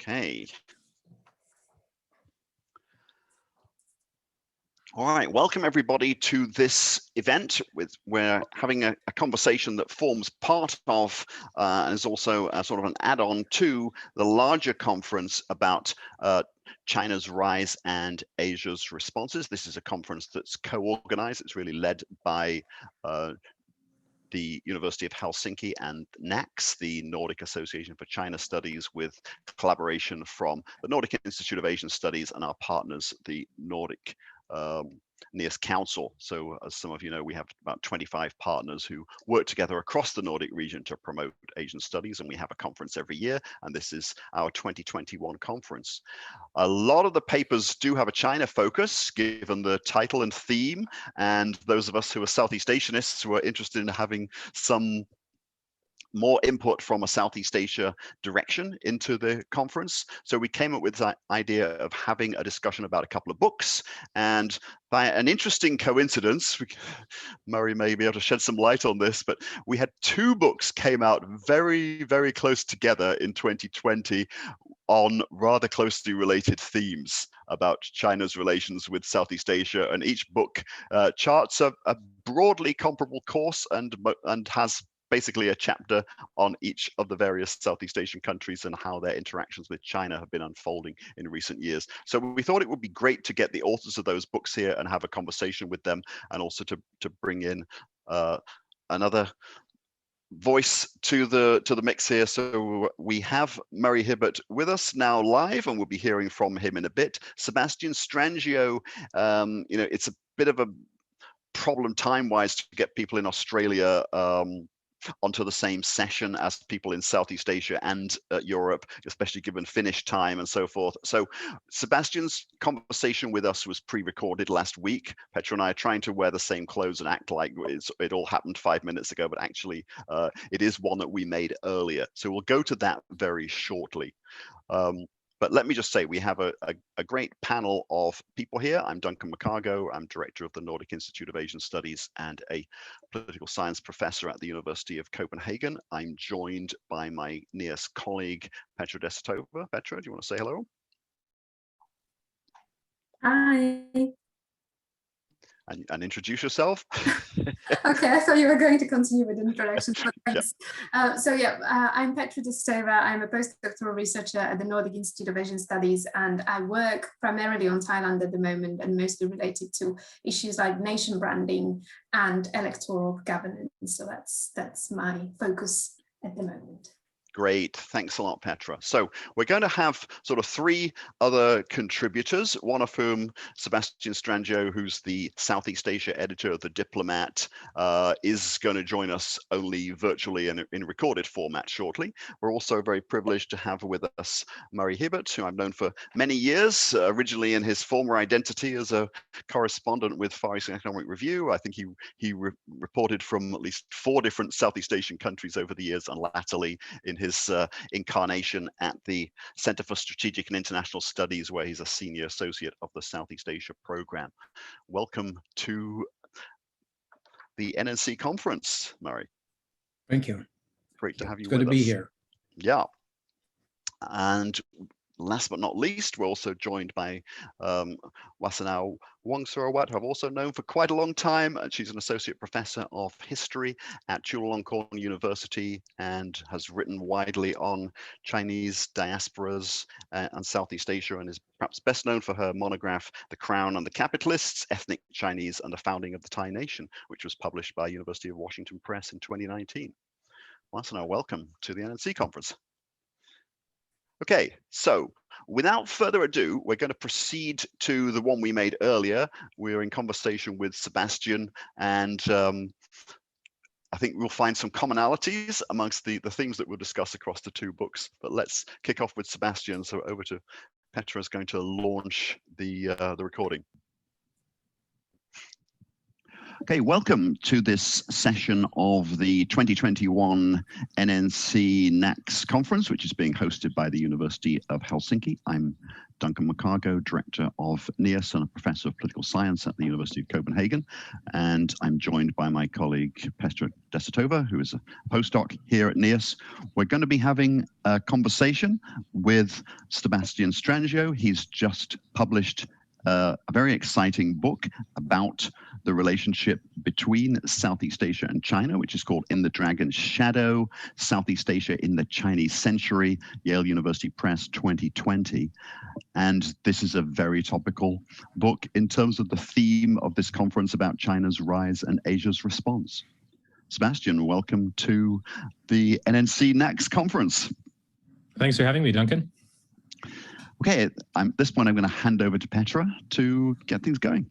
Okay. All right, welcome everybody to this event. We're having a conversation that forms part of and is also a sort of an add-on to the larger conference about China's rise and Asia's responses. This is a conference that's co-organized. It's really led by the University of Helsinki and NACS, the Nordic Association for China Studies, with collaboration from the Nordic Institute of Asian Studies and our partners, the Nordic NIAS Council. So as some of you know, we have about 25 partners who work together across the Nordic region to promote Asian studies, and we have a conference every year, and this is our 2021 conference. A lot of the papers do have a China focus, given the title and theme, and those of us who are Southeast Asianists were interested in having some more input from a Southeast Asia direction into the conference. So we came up with the idea of having a discussion about a couple of books, and by an interesting coincidence, Murray may be able to shed some light on this, but we had two books came out very, very close together in 2020 on rather closely related themes about China's relations with Southeast Asia, and each book charts a broadly comparable course and has basically a chapter on each of the various Southeast Asian countries and how their interactions with China have been unfolding in recent years. So we thought it would be great to get the authors of those books here and have a conversation with them, and also to bring in another voice to the mix here. So we have Murray Hiebert with us now live, and we'll be hearing from him in a bit. Sebastian Strangio, it's a bit of a problem time-wise to get people in Australia onto the same session as people in Southeast Asia and Europe, especially given Finnish time and so forth. So Sebastian's conversation with us was pre-recorded last week. Petra and I are trying to wear the same clothes and act like it all happened 5 minutes ago, but actually it is one that we made earlier. So we'll go to that very shortly. But let me just say, we have a great panel of people here. I'm Duncan McCargo. I'm director of the Nordic Institute of Asian Studies and a political science professor at the University of Copenhagen. I'm joined by my NIAS colleague, Petra Desitova. Petra, do you want to say hello? Hi. And introduce yourself. Okay, I thought you were going to continue with the introduction, but thanks. Yep. I'm Petra Desitova. I'm a postdoctoral researcher at the Nordic Institute of Asian Studies, and I work primarily on Thailand at the moment, and mostly related to issues like nation branding and electoral governance. So that's my focus at the moment. Great, thanks a lot, Petra. So we're going to have sort of three other contributors, one of whom, Sebastian Strangio, who's the Southeast Asia editor of The Diplomat, is going to join us only virtually and in recorded format shortly. We're also very privileged to have with us Murray Hiebert, who I've known for many years, originally in his former identity as a correspondent with Far East Economic Review. I think he reported from at least 4 different Southeast Asian countries over the years, and latterly in his incarnation at the Center for Strategic and International Studies, where he's a senior associate of the Southeast Asia program. Welcome to the NNC conference, Murray. Thank you. Great to have you with us. It's good to be here. Yeah. And last but not least, we're also joined by Wasanao Wongsurawat, who I've also known for quite a long time. She's an associate professor of history at Chulalongkorn University and has written widely on Chinese diasporas and Southeast Asia, and is perhaps best known for her monograph, The Crown and the Capitalists, Ethnic Chinese and the Founding of the Thai Nation, which was published by University of Washington Press in 2019. Wasanao, welcome to the NNC conference. Okay, so without further ado, we're going to proceed to the one we made earlier. We're in conversation with Sebastian, and I think we'll find some commonalities amongst the themes that we'll discuss across the two books. But let's kick off with Sebastian. So over to Petra is going to launch the recording. Okay, welcome to this session of the 2021 NNC NACS conference, which is being hosted by the University of Helsinki. I'm Duncan McCargo, Director of NIAS and a Professor of Political Science at the University of Copenhagen. And I'm joined by my colleague Petra Desitova, who is a postdoc here at NIAS. We're going to be having a conversation with Sebastian Strangio. He's just published a very exciting book about the relationship between Southeast Asia and China, which is called In the Dragon's Shadow, Southeast Asia in the Chinese Century, Yale University Press 2020. And this is a very topical book in terms of the theme of this conference about China's rise and Asia's response. Sebastian, welcome to the NNC NACS conference. Thanks for having me, Duncan. Okay, at this point, I'm going to hand over to Petra to get things going.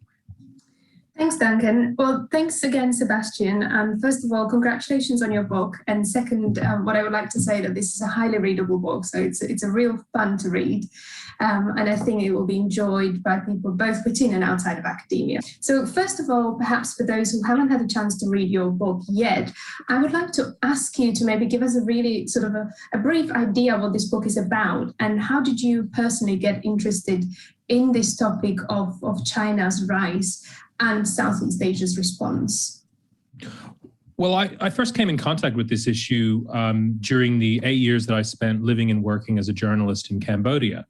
Thanks, Duncan. Well, thanks again, Sebastian. First of all, congratulations on your book. And second, what I would like to say that this is a highly readable book, so it's a real fun to read. And I think it will be enjoyed by people both within and outside of academia. So first of all, perhaps for those who haven't had a chance to read your book yet, I would like to ask you to maybe give us a really sort of a brief idea of what this book is about, and how did you personally get interested in this topic of China's rise and Southeast Asia's response? Well, I first came in contact with this issue during the 8 years that I spent living and working as a journalist in Cambodia.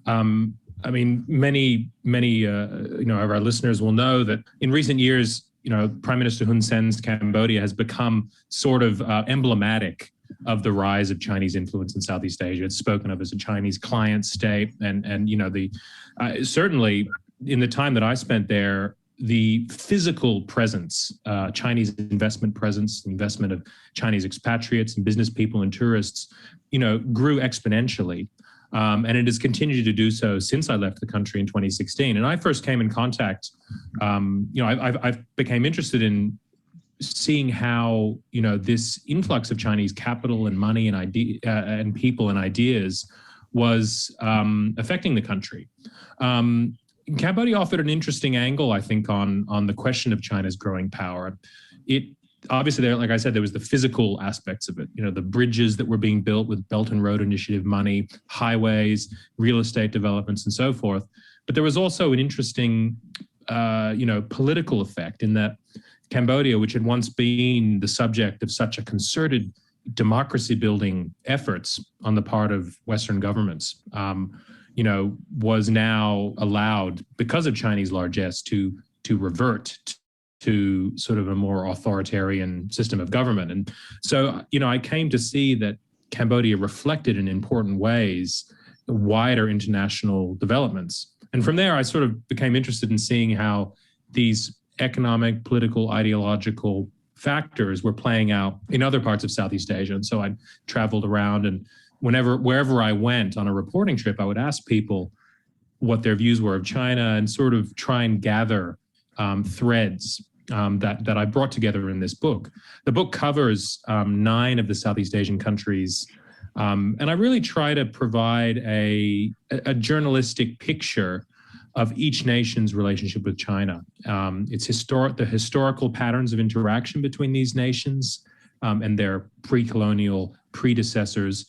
I mean, many of our listeners will know that in recent years, Prime Minister Hun Sen's Cambodia has become sort of emblematic of the rise of Chinese influence in Southeast Asia. It's spoken of as a Chinese client state, and certainly in the time that I spent there, the physical presence, Chinese investment presence, investment of Chinese expatriates and business people and tourists, grew exponentially. And it has continued to do so since I left the country in 2016. And I first came in contact, I became interested in seeing how, this influx of Chinese capital and money and and people and ideas was affecting the country. Cambodia offered an interesting angle, I think, on the question of China's growing power. Obviously, like I said, there was the physical aspects of it, the bridges that were being built with Belt and Road Initiative money, highways, real estate developments, and so forth. But there was also an interesting, political effect in that Cambodia, which had once been the subject of such a concerted democracy-building efforts on the part of Western governments, was now allowed, because of Chinese largesse, to revert to sort of a more authoritarian system of government. And so, I came to see that Cambodia reflected in important ways wider international developments. And from there, I sort of became interested in seeing how these economic, political, ideological factors were playing out in other parts of Southeast Asia. And so I traveled around, and wherever I went on a reporting trip, I would ask people what their views were of China and sort of try and gather threads that I brought together in this book. The book covers 9 of the Southeast Asian countries, and I really try to provide a journalistic picture of each nation's relationship with China. It's the historical patterns of interaction between these nations and their pre-colonial predecessors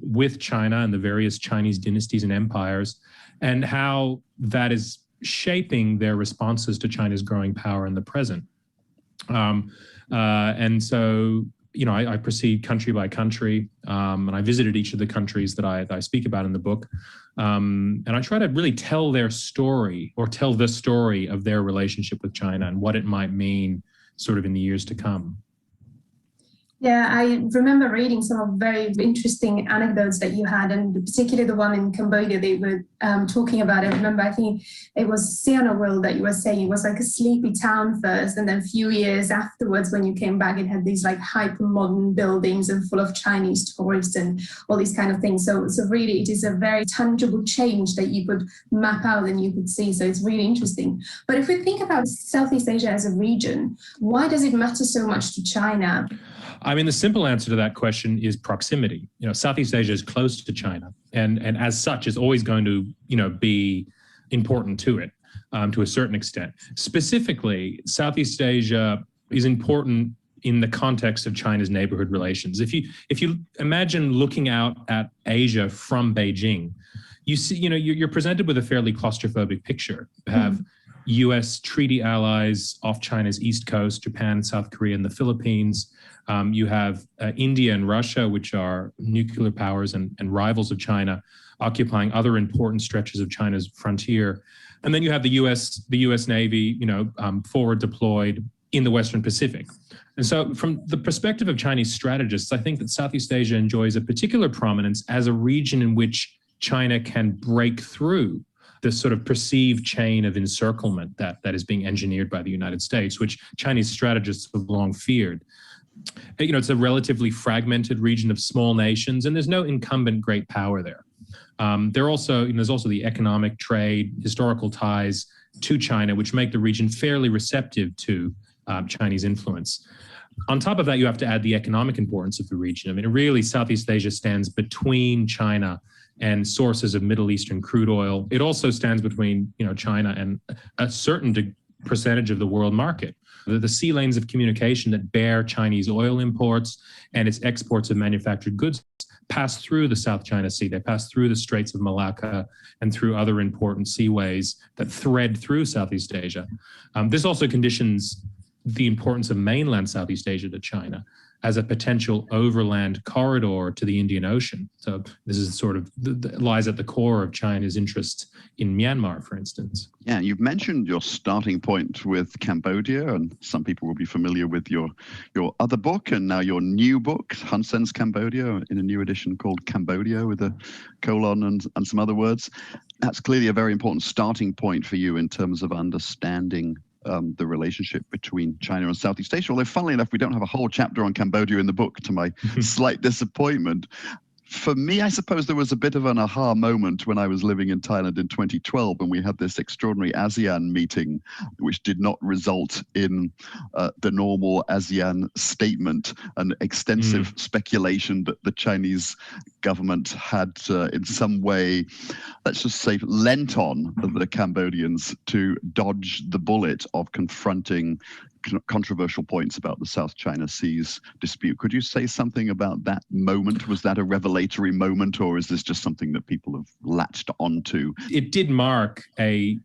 with China and the various Chinese dynasties and empires, and how that is shaping their responses to China's growing power in the present. And so, I proceed country by country, and I visited each of the countries that I speak about in the book. And I try to really tell their story, or tell the story of their relationship with China and what it might mean sort of in the years to come. Yeah, I remember reading some very interesting anecdotes that you had, and particularly the one in Cambodia they were talking about. I remember, I think it was Sihanoukville that you were saying it was like a sleepy town first, and then a few years afterwards when you came back, it had these like hyper-modern buildings and full of Chinese tourists and all these kind of things. So really it is a very tangible change that you could map out and you could see. So it's really interesting. But if we think about Southeast Asia as a region, why does it matter so much to China? I mean, the simple answer to that question is proximity. Southeast Asia is close to China, and as such is always going to, be important to it. to a certain extent. Specifically, Southeast Asia is important in the context of China's neighborhood relations. If you imagine looking out at Asia from Beijing, you see, you're presented with a fairly claustrophobic picture. You have U.S. treaty allies off China's east coast, Japan, South Korea, and the Philippines. You have India and Russia, which are nuclear powers and rivals of China, occupying other important stretches of China's frontier. And then you have the U.S. Navy, forward deployed in the Western Pacific. And so from the perspective of Chinese strategists, I think that Southeast Asia enjoys a particular prominence as a region in which China can break through this sort of perceived chain of encirclement that is being engineered by the United States, which Chinese strategists have long feared. It's a relatively fragmented region of small nations, and there's no incumbent great power there. There's also the economic, trade, historical ties to China, which make the region fairly receptive to Chinese influence. On top of that, you have to add the economic importance of the region. I mean, really, Southeast Asia stands between China and sources of Middle Eastern crude oil. It also stands between, China and a certain percentage of the world market. The sea lanes of communication that bear Chinese oil imports and its exports of manufactured goods pass through the South China Sea. They pass through the Straits of Malacca and through other important seaways that thread through Southeast Asia. This also conditions the importance of mainland Southeast Asia to China as a potential overland corridor to the Indian Ocean. So this is sort of lies at the core of China's interest in Myanmar, for instance. Yeah, you've mentioned your starting point with Cambodia, and some people will be familiar with your other book and now your new book, Hun Sen's Cambodia, in a new edition called Cambodia with a colon and some other words. That's clearly a very important starting point for you in terms of understanding the relationship between China and Southeast Asia. Although, funnily enough, we don't have a whole chapter on Cambodia in the book, to my slight disappointment. For me, I suppose there was a bit of an aha moment when I was living in Thailand in 2012, when we had this extraordinary ASEAN meeting, which did not result in the normal ASEAN statement, and extensive speculation that the Chinese government had in some way, let's just say, lent on the Cambodians to dodge the bullet of confronting controversial points about the South China Seas dispute. Could you say something about that moment? Was that a revelatory moment, or is this just something that people have latched onto? It did mark a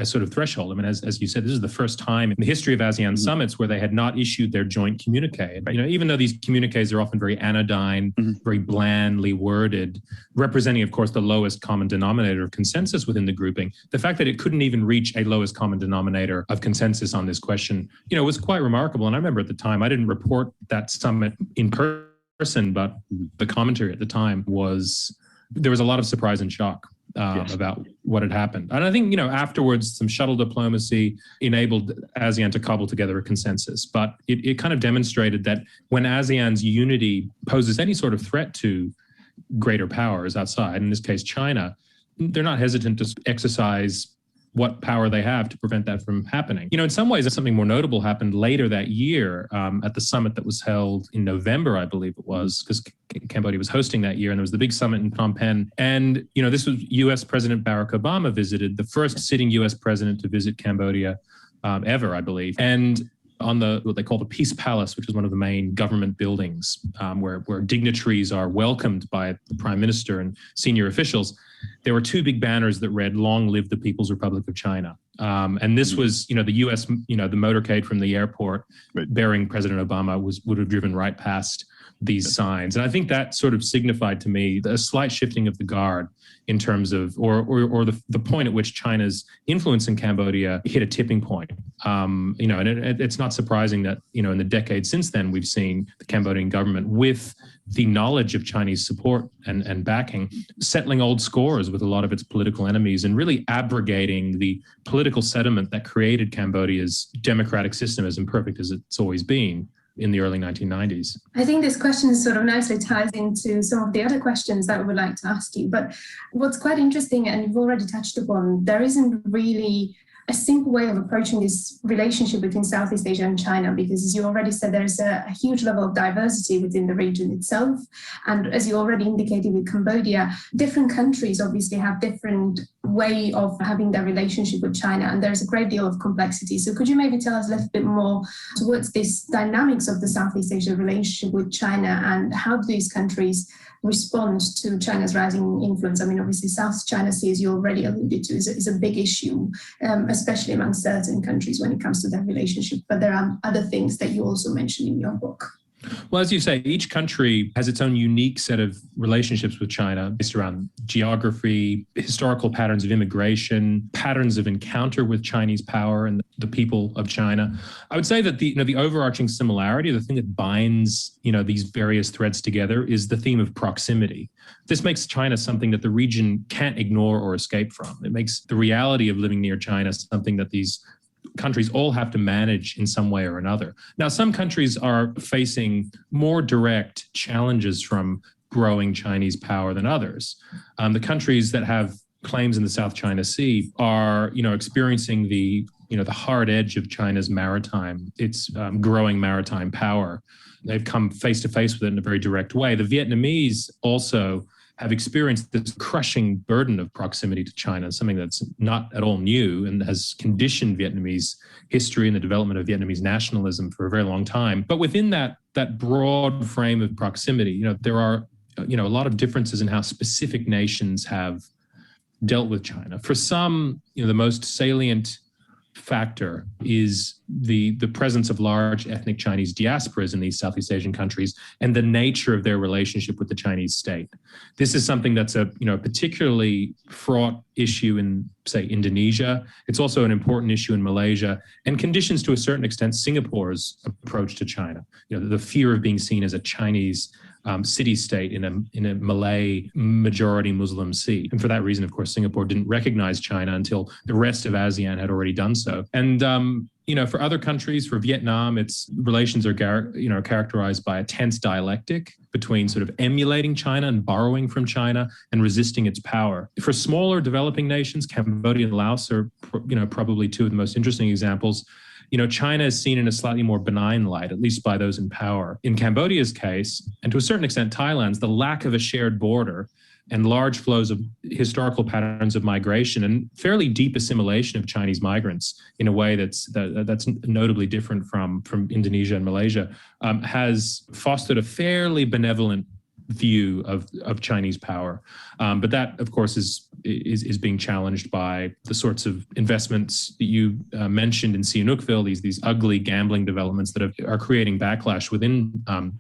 sort of threshold. I mean, as you said, this is the first time in the history of ASEAN summits where they had not issued their joint communique. Even though these communiques are often very anodyne, very blandly worded, representing, of course, the lowest common denominator of consensus within the grouping, the fact that it couldn't even reach a lowest common denominator of consensus on this question, was quite remarkable. And I remember at the time, I didn't report that summit in person, but the commentary at the time there was a lot of surprise and shock about what had happened. And I think, afterwards, some shuttle diplomacy enabled ASEAN to cobble together a consensus. But it kind of demonstrated that when ASEAN's unity poses any sort of threat to greater powers outside, in this case, China, they're not hesitant to exercise what power they have to prevent that from happening. In some ways, something more notable happened later that year at the summit that was held in November, I believe it was, because Cambodia was hosting that year, and there was the big summit in Phnom Penh. And, this was U.S. President Barack Obama visited, the first sitting U.S. president to visit Cambodia ever, I believe. And on what they call the Peace Palace, which is one of the main government buildings where dignitaries are welcomed by the prime minister and senior officials, there were two big banners that read, "Long live the People's Republic of China." And this was, the U.S., the motorcade from the airport bearing President Obama would have driven right past these signs. And I think that sort of signified to me a slight shifting of the guard in terms of, or the point at which China's influence in Cambodia hit a tipping point. And it's not surprising that, in the decades since then, we've seen the Cambodian government, with the knowledge of Chinese support and backing, settling old scores with a lot of its political enemies and really abrogating the political sediment that created Cambodia's democratic system, as imperfect as it's always been, in the early 1990s. I think this question sort of nicely ties into some of the other questions that we would like to ask you. But what's quite interesting, and you've already touched upon, there isn't really a simple way of approaching this relationship between Southeast Asia and China, because as you already said, there's a huge level of diversity within the region itself. And as you already indicated with Cambodia, different countries obviously have different way of having their relationship with China, and there's a great deal of complexity. So could you maybe tell us a little bit more towards this dynamics of the Southeast Asia relationship with China, and how do these countries respond to China's rising influence? I mean, obviously, South China Sea, as you already alluded to, is a big issue, especially among certain countries when it comes to their relationship. But there are other things that you also mentioned in your book. Well, as you say, each country has its own unique set of relationships with China based around geography, historical patterns of immigration, patterns of encounter with Chinese power and the people of China. I would say that the overarching similarity, the thing that binds these various threads together, is the theme of proximity. This makes China something that the region can't ignore or escape from. It makes the reality of living near China something that these countries all have to manage in some way or another. Now, some countries are facing more direct challenges from growing Chinese power than others. The countries that have claims in the South China Sea are, experiencing the hard edge of China's its growing maritime power. They've come face to face with it in a very direct way. The Vietnamese also have experienced this crushing burden of proximity to China, something that's not at all new and has conditioned Vietnamese history and the development of Vietnamese nationalism for a very long time. But within that broad frame of proximity, there are a lot of differences in how specific nations have dealt with China. For some, the most salient factor is the presence of large ethnic Chinese diasporas in these Southeast Asian countries and the nature of their relationship with the Chinese state. This is something that's a particularly fraught issue in, say, Indonesia. It's also an important issue in Malaysia, and conditions to a certain extent Singapore's approach to China. The fear of being seen as a Chinese city-state in a Malay majority Muslim sea. And for that reason, of course, Singapore didn't recognize China until the rest of ASEAN had already done so. And for other countries, for Vietnam, its relations are characterized by a tense dialectic between sort of emulating China and borrowing from China and resisting its power. For smaller developing nations, Cambodia and Laos are probably two of the most interesting examples. China is seen in a slightly more benign light, at least by those in power. In Cambodia's case, and to a certain extent Thailand's, the lack of a shared border and large flows of historical patterns of migration and fairly deep assimilation of Chinese migrants in a way that's notably different from Indonesia and Malaysia, has fostered a fairly benevolent view of Chinese power. But that, of course, is being challenged by the sorts of investments that you mentioned in Sihanoukville, these ugly gambling developments that are creating backlash within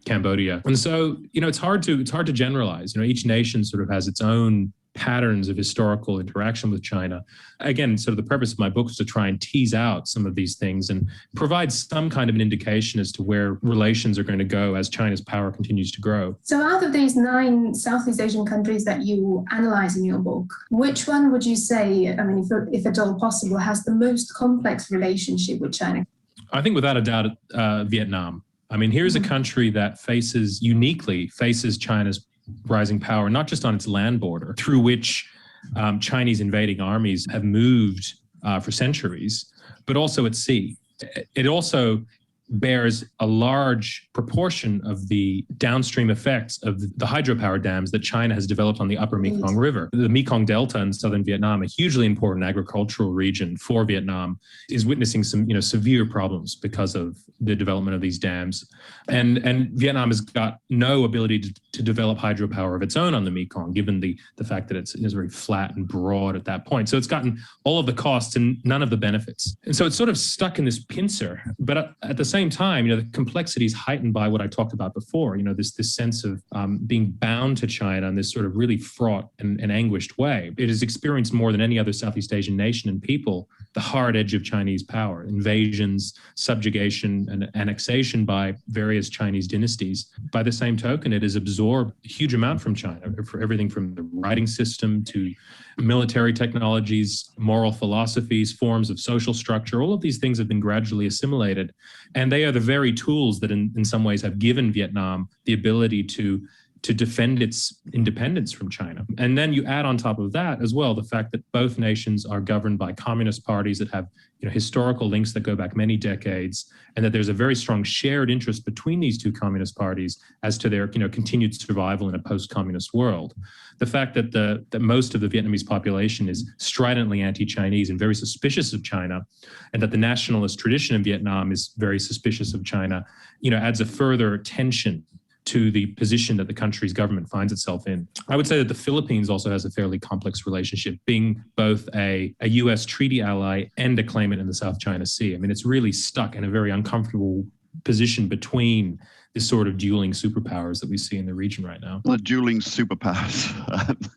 Cambodia. And so, it's hard to generalize. Each nation sort of has its own patterns of historical interaction with China. Again, sort of the purpose of my book is to try and tease out some of these things and provide some kind of an indication as to where relations are going to go as China's power continues to grow. So out of these 9 Southeast Asian countries that you analyze in your book, which one would you say, if at all possible, has the most complex relationship with China? I think without a doubt, Vietnam. Here's a country that uniquely faces China's rising power, not just on its land border, through which Chinese invading armies have moved for centuries, but also at sea. It also bears a large proportion of the downstream effects of the hydropower dams that China has developed on the upper Mekong River. The Mekong Delta in southern Vietnam, a hugely important agricultural region for Vietnam, is witnessing some severe problems because of the development of these dams. And Vietnam has got no ability to develop hydropower of its own on the Mekong, given the fact that it's very flat and broad at that point. So it's gotten all of the costs and none of the benefits. And so it's sort of stuck in this pincer. But at the same time, the complexity is heightened by what I talked about before, this sense of being bound to China in this sort of really fraught and anguished way. It has experienced more than any other Southeast Asian nation and people the hard edge of Chinese power, invasions, subjugation, and annexation by various Chinese dynasties. By the same token, it has absorbed a huge amount from China, for everything from the writing system to military technologies, moral philosophies, forms of social structure. All of these things have been gradually assimilated. And they are the very tools that in some ways have given Vietnam the ability to to defend its independence from China. And then you add on top of that as well the fact that both nations are governed by communist parties that have historical links that go back many decades, and that there's a very strong shared interest between these two communist parties as to their continued survival in a post-communist world. The fact that that most of the Vietnamese population is stridently anti-Chinese and very suspicious of China, and that the nationalist tradition in Vietnam is very suspicious of China, adds a further tension to the position that the country's government finds itself in. I would say that the Philippines also has a fairly complex relationship, being both a US treaty ally and a claimant in the South China Sea. I mean, it's really stuck in a very uncomfortable position between this sort of dueling superpowers that we see in the region right now. The dueling superpowers.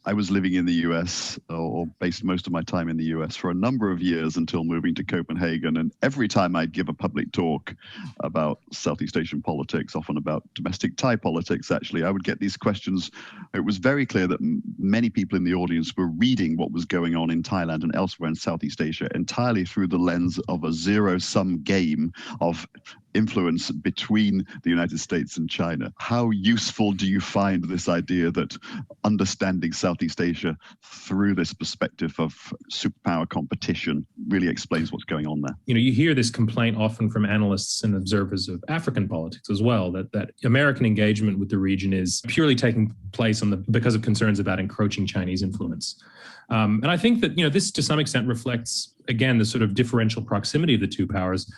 I was living in the US, or based most of my time in the US, for a number of years until moving to Copenhagen. And every time I'd give a public talk about Southeast Asian politics, often about domestic Thai politics, actually, I would get these questions. It was very clear that many people in the audience were reading what was going on in Thailand and elsewhere in Southeast Asia entirely through the lens of a zero-sum game of influence between the United States and China. How useful do you find this idea that understanding Southeast Asia through this perspective of superpower competition really explains what's going on there? You hear this complaint often from analysts and observers of African politics as well, that American engagement with the region is purely taking place because of concerns about encroaching Chinese influence. And I think that this to some extent reflects, again, the sort of differential proximity of the two powers.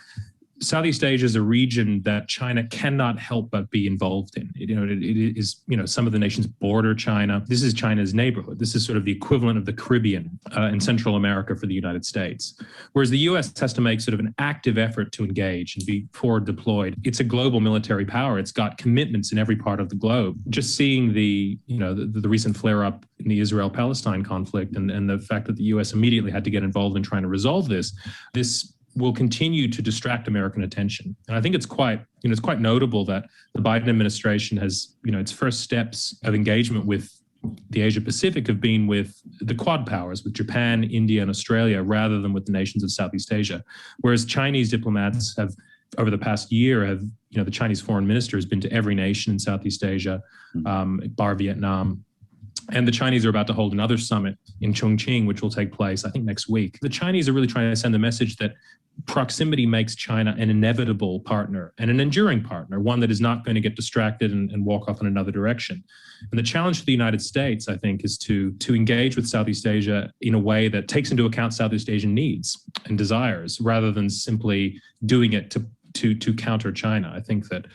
Southeast Asia is a region that China cannot help but be involved in. It is, some of the nations border China. This is China's neighborhood. This is sort of the equivalent of the Caribbean and Central America for the United States. Whereas the US has to make sort of an active effort to engage and be forward deployed. It's a global military power. It's got commitments in every part of the globe. Just seeing the recent flare up in the Israel-Palestine conflict and the fact that the US immediately had to get involved in trying to resolve this will continue to distract American attention. And I think it's quite notable that the Biden administration has, its first steps of engagement with the Asia Pacific have been with the Quad powers, with Japan, India, and Australia, rather than with the nations of Southeast Asia. Whereas Chinese diplomats have, over the past year, the Chinese foreign minister has been to every nation in Southeast Asia, bar Vietnam. And the Chinese are about to hold another summit in Chongqing, which will take place, I think, next week. The Chinese are really trying to send a message that proximity makes China an inevitable partner and an enduring partner, one that is not going to get distracted and walk off in another direction. And the challenge for the United States, I think, is to engage with Southeast Asia in a way that takes into account Southeast Asian needs and desires, rather than simply doing it to counter China. I think that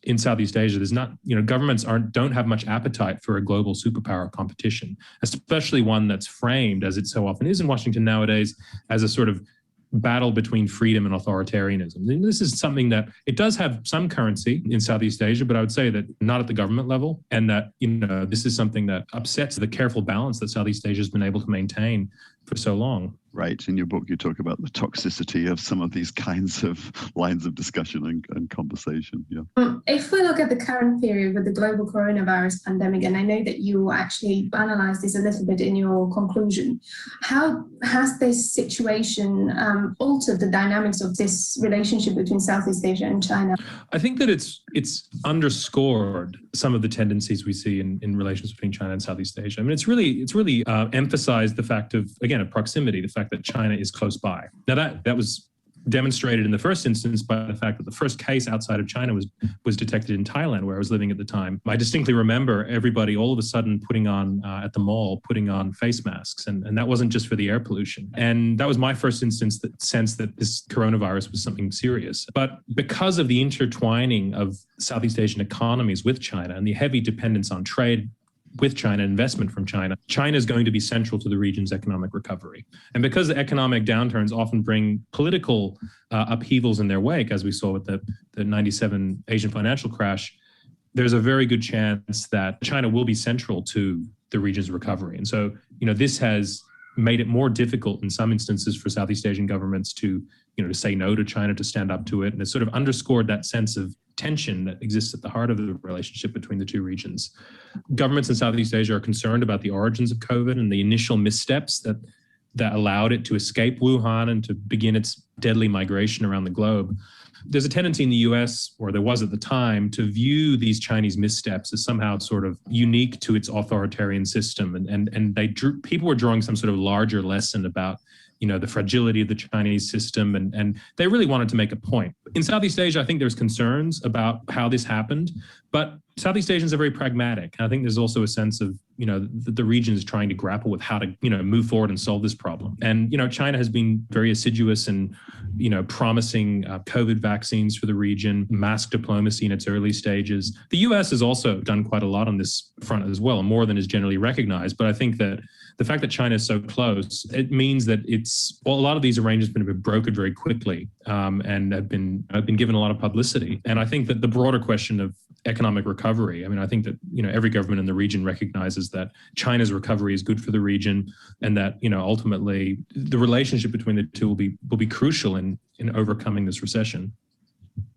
in Southeast Asia, there's not, governments don't have much appetite for a global superpower competition, especially one that's framed, as it so often is in Washington nowadays, as a sort of battle between freedom and authoritarianism. And this is something that it does have some currency in Southeast Asia, but I would say that not at the government level, and that this is something that upsets the careful balance that Southeast Asia has been able to maintain for so long. Right. In your book, you talk about the toxicity of some of these kinds of lines of discussion and conversation. Yeah. If we look at the current period with the global coronavirus pandemic, and I know that you actually analysed this a little bit in your conclusion, how has this situation altered the dynamics of this relationship between Southeast Asia and China? I think that it's underscored some of the tendencies we see in relations between China and Southeast Asia. I mean, it's really emphasized the fact of, again, of proximity, the fact that China is close by. Now that was demonstrated in the first instance by the fact that the first case outside of China was detected in Thailand, where I was living at the time. I distinctly remember everybody all of a sudden putting on face masks, and that wasn't just for the air pollution. And that was my first sense that this coronavirus was something serious. But because of the intertwining of Southeast Asian economies with China and the heavy dependence on trade with China, investment from China, China is going to be central to the region's economic recovery. And because the economic downturns often bring political upheavals in their wake, as we saw with the 97 Asian financial crash, there's a very good chance that China will be central to the region's recovery. And so, this has made it more difficult in some instances for Southeast Asian governments to say no to China, to stand up to it. And it sort of underscored that sense of tension that exists at the heart of the relationship between the two regions. Governments in Southeast Asia are concerned about the origins of COVID and the initial missteps that allowed it to escape Wuhan and to begin its deadly migration around the globe. there's a tendency in the US, or there was at the time, to view these Chinese missteps as somehow sort of unique to its authoritarian system. And people were drawing some sort of larger lesson about, you know, the fragility of the Chinese system, and they really wanted to make a point. In Southeast Asia, I think there's concerns about how this happened, but Southeast Asians are very pragmatic. I think there's also a sense of, you know, the region is trying to grapple with how to, you know, move forward and solve this problem. And, you know, China has been very assiduous in, you know, promising COVID vaccines for the region, mask diplomacy in its early stages. The US has also done quite a lot on this front as well, more than is generally recognized. But I think that the fact that China is so close, it means that a lot of these arrangements have been brokered very quickly and have been given a lot of publicity. And I think that the broader question of economic recovery, I mean, I think that, you know, every government in the region recognizes that China's recovery is good for the region, and that, you know, ultimately the relationship between the two will be crucial in overcoming this recession.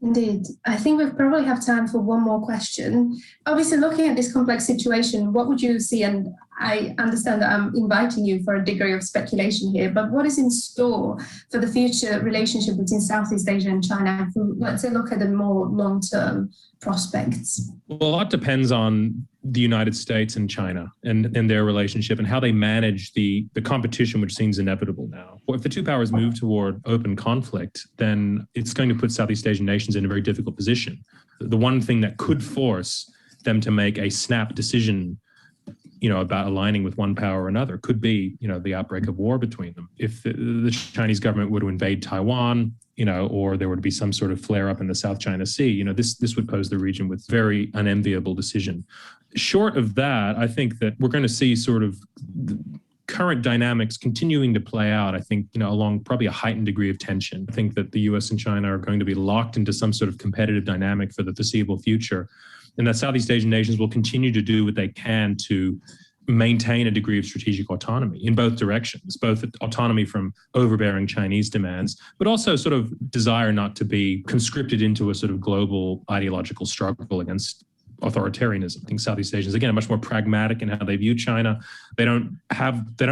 Indeed. I think we probably have time for one more question. Obviously, looking at this complex situation, what would you see, and I understand that I'm inviting you for a degree of speculation here, but what is in store for the future relationship between Southeast Asia and China? Let's say look at the more long-term prospects. Well, a lot depends on the United States and China and their relationship and how they manage the competition, which seems inevitable now. Well, if the two powers move toward open conflict, then it's going to put Southeast Asian nations in a very difficult position. The one thing that could force them to make a snap decision, you know, about aligning with one power or another could be, you know, the outbreak of war between them. If the Chinese government were to invade Taiwan, you know, or there were to be some sort of flare up in the South China Sea, you know, this would pose the region with very unenviable decision. Short of that, I think that we're going to see sort of the current dynamics continuing to play out, I think, you know, along probably a heightened degree of tension. I think that the US and China are going to be locked into some sort of competitive dynamic for the foreseeable future, and that Southeast Asian nations will continue to do what they can to maintain a degree of strategic autonomy in both directions, both autonomy from overbearing Chinese demands, but also sort of desire not to be conscripted into a sort of global ideological struggle against authoritarianism. I think Southeast Asians, again, are much more pragmatic in how they view China. They don't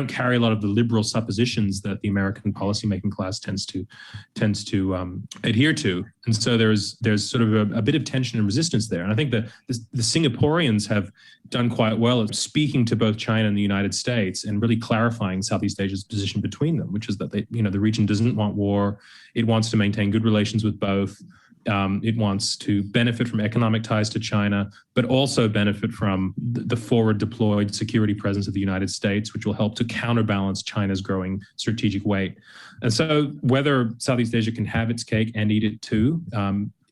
carry a lot of the liberal suppositions that the American policymaking class tends to adhere to. And so there's sort of a bit of tension and resistance there. And I think that the Singaporeans have done quite well at speaking to both China and the United States and really clarifying Southeast Asia's position between them, which is that the region doesn't want war. It wants to maintain good relations with both. It wants to benefit from economic ties to China, but also benefit from the forward deployed security presence of the United States, which will help to counterbalance China's growing strategic weight. And so whether Southeast Asia can have its cake and eat it too,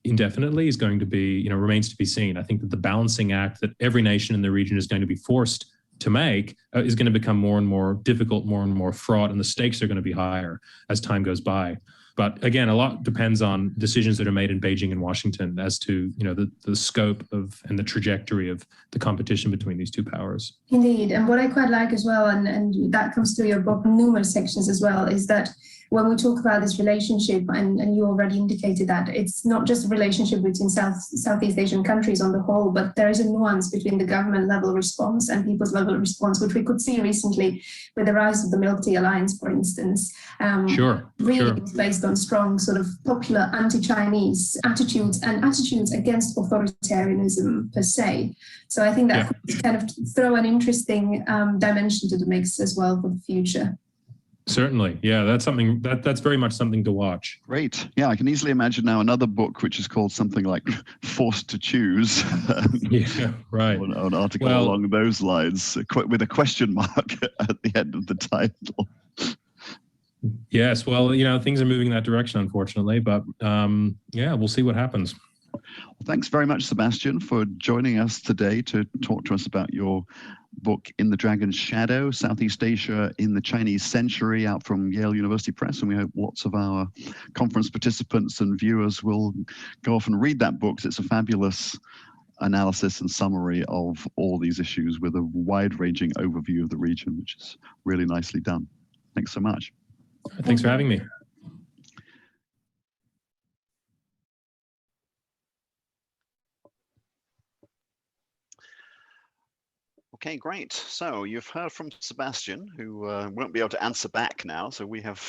indefinitely is going to be, remains to be seen. I think that the balancing act that every nation in the region is going to be forced to make is going to become more and more difficult, more and more fraught, and the stakes are going to be higher as time goes by. But again, a lot depends on decisions that are made in Beijing and Washington as to, the scope of and the trajectory of the competition between these two powers. Indeed. And what I quite like as well, and that comes through your book, numerous sections as well, is that when we talk about this relationship, and you already indicated that it's not just a relationship between Southeast Asian countries on the whole, but there is a nuance between the government level response and people's level response, which we could see recently with the rise of the Milk Tea Alliance, for instance. Really based on strong sort of popular anti-Chinese attitudes and attitudes against authoritarianism per se. So I think that could kind of throw an interesting dimension to the mix as well for the future. Certainly. Yeah, that's something that's very much something to watch. Great. Yeah, I can easily imagine now another book which is called something like Forced to Choose. Yeah, right. Or an article along those lines with a question mark at the end of the title. Yes, well, things are moving in that direction, unfortunately, but we'll see what happens. Well, thanks very much, Sebastian, for joining us today to talk to us about your book, In the Dragon's Shadow, Southeast Asia in the Chinese Century, out from Yale University Press. And we hope lots of our conference participants and viewers will go off and read that book. It's a fabulous analysis and summary of all these issues with a wide-ranging overview of the region, which is really nicely done. Thanks so much. Thanks for having me. Okay, great. So you've heard from Sebastian, who won't be able to answer back now. So we have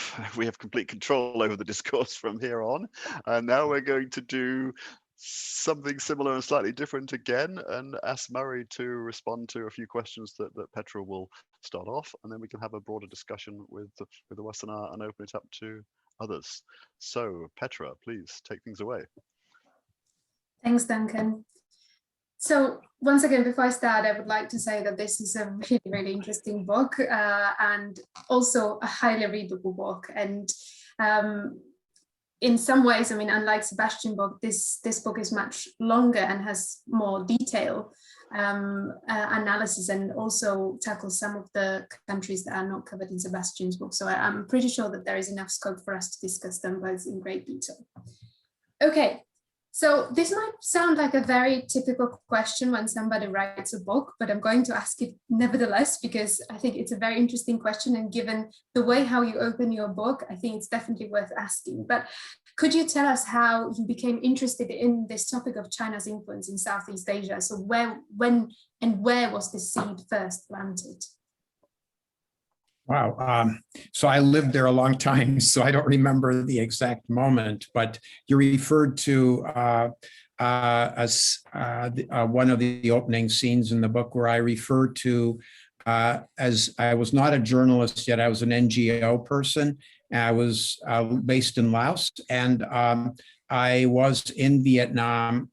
complete control over the discourse from here on. And now we're going to do something similar and slightly different again, and ask Murray to respond to a few questions that Petra will start off, and then we can have a broader discussion with the webinar and open it up to others. So Petra, please take things away. Thanks, Duncan. So once again, before I start, I would like to say that this is a really, really interesting book, and also a highly readable book. And in some ways, I mean, unlike Sebastian's book, this book is much longer and has more detail analysis, and also tackles some of the countries that are not covered in Sebastian's book. So I'm pretty sure that there is enough scope for us to discuss them both in great detail. Okay. So this might sound like a very typical question when somebody writes a book, but I'm going to ask it nevertheless, because I think it's a very interesting question, and given the way how you open your book, I think it's definitely worth asking. But could you tell us how you became interested in this topic of China's influence in Southeast Asia? So where, when, and where was this seed first planted? Wow. So I lived there a long time, so I don't remember the exact moment, but you referred to one of the opening scenes in the book where I referred to, as I was not a journalist yet, I was an NGO person. I was based in Laos, and I was in Vietnam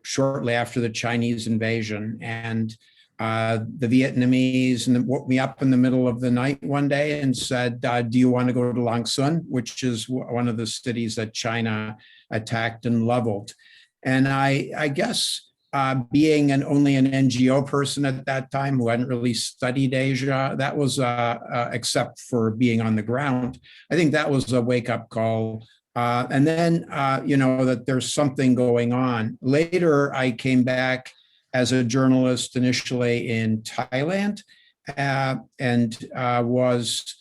shortly after the Chinese invasion. And the Vietnamese woke me up in the middle of the night one day and said, do you want to go to Lang Son, which is one of the cities that China attacked and leveled? And I guess being only an NGO person at that time who hadn't really studied Asia, that was, except for being on the ground, I think that was a wake-up call. And then, you know, that there's something going on. Later, I came back as a journalist initially in Thailand, and was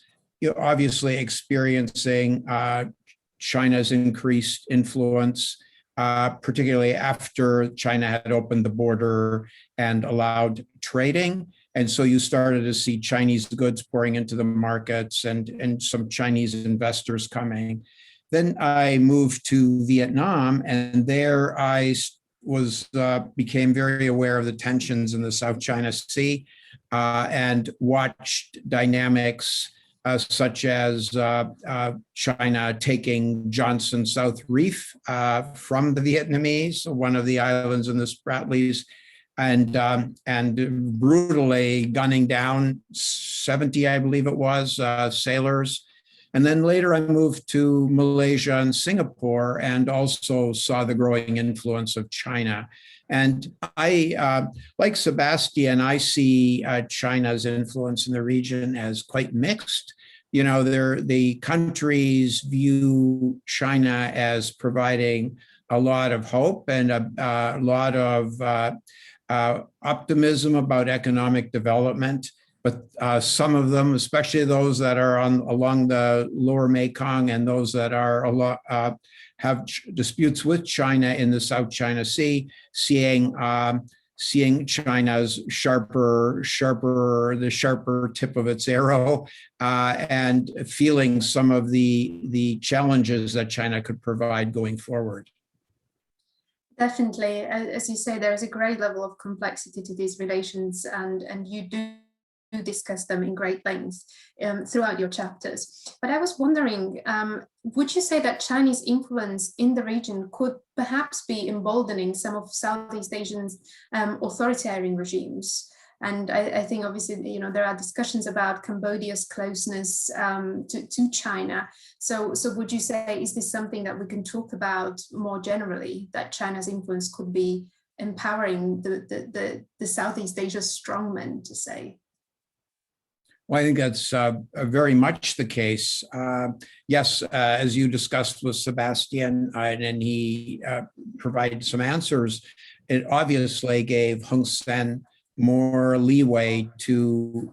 obviously experiencing China's increased influence, particularly after China had opened the border and allowed trading. And so you started to see Chinese goods pouring into the markets and some Chinese investors coming. Then I moved to Vietnam, and there I became very aware of the tensions in the South China Sea, and watched dynamics such as China taking Johnson South Reef from the Vietnamese, one of the islands in the Spratlys, and brutally gunning down 70, I believe it was, sailors. And then later I moved to Malaysia and Singapore, and also saw the growing influence of China. And I, like Sebastian, I see China's influence in the region as quite mixed. You know, the countries view China as providing a lot of hope and a lot of optimism about economic development. But some of them, especially those that are along the lower Mekong and those that are have disputes with China in the South China Sea, seeing China's the sharper tip of its arrow, and feeling some of the challenges that China could provide going forward. Definitely, as you say, there is a great level of complexity to these relations, and you do discuss them in great length throughout your chapters. But I was wondering, would you say that Chinese influence in the region could perhaps be emboldening some of Southeast Asian authoritarian regimes? And I think obviously, you know, there are discussions about Cambodia's closeness to China. So would you say, is this something that we can talk about more generally, that China's influence could be empowering the Southeast Asia strongmen, to say? Well, I think that's very much the case. Yes, as you discussed with Sebastian, and he provided some answers, it obviously gave Hun Sen more leeway to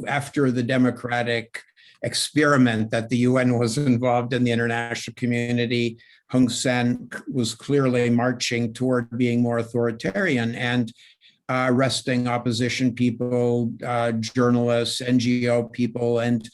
after the democratic experiment that the UN was involved in, the international community, Hun Sen was clearly marching toward being more authoritarian. And arresting opposition people, journalists, NGO people, and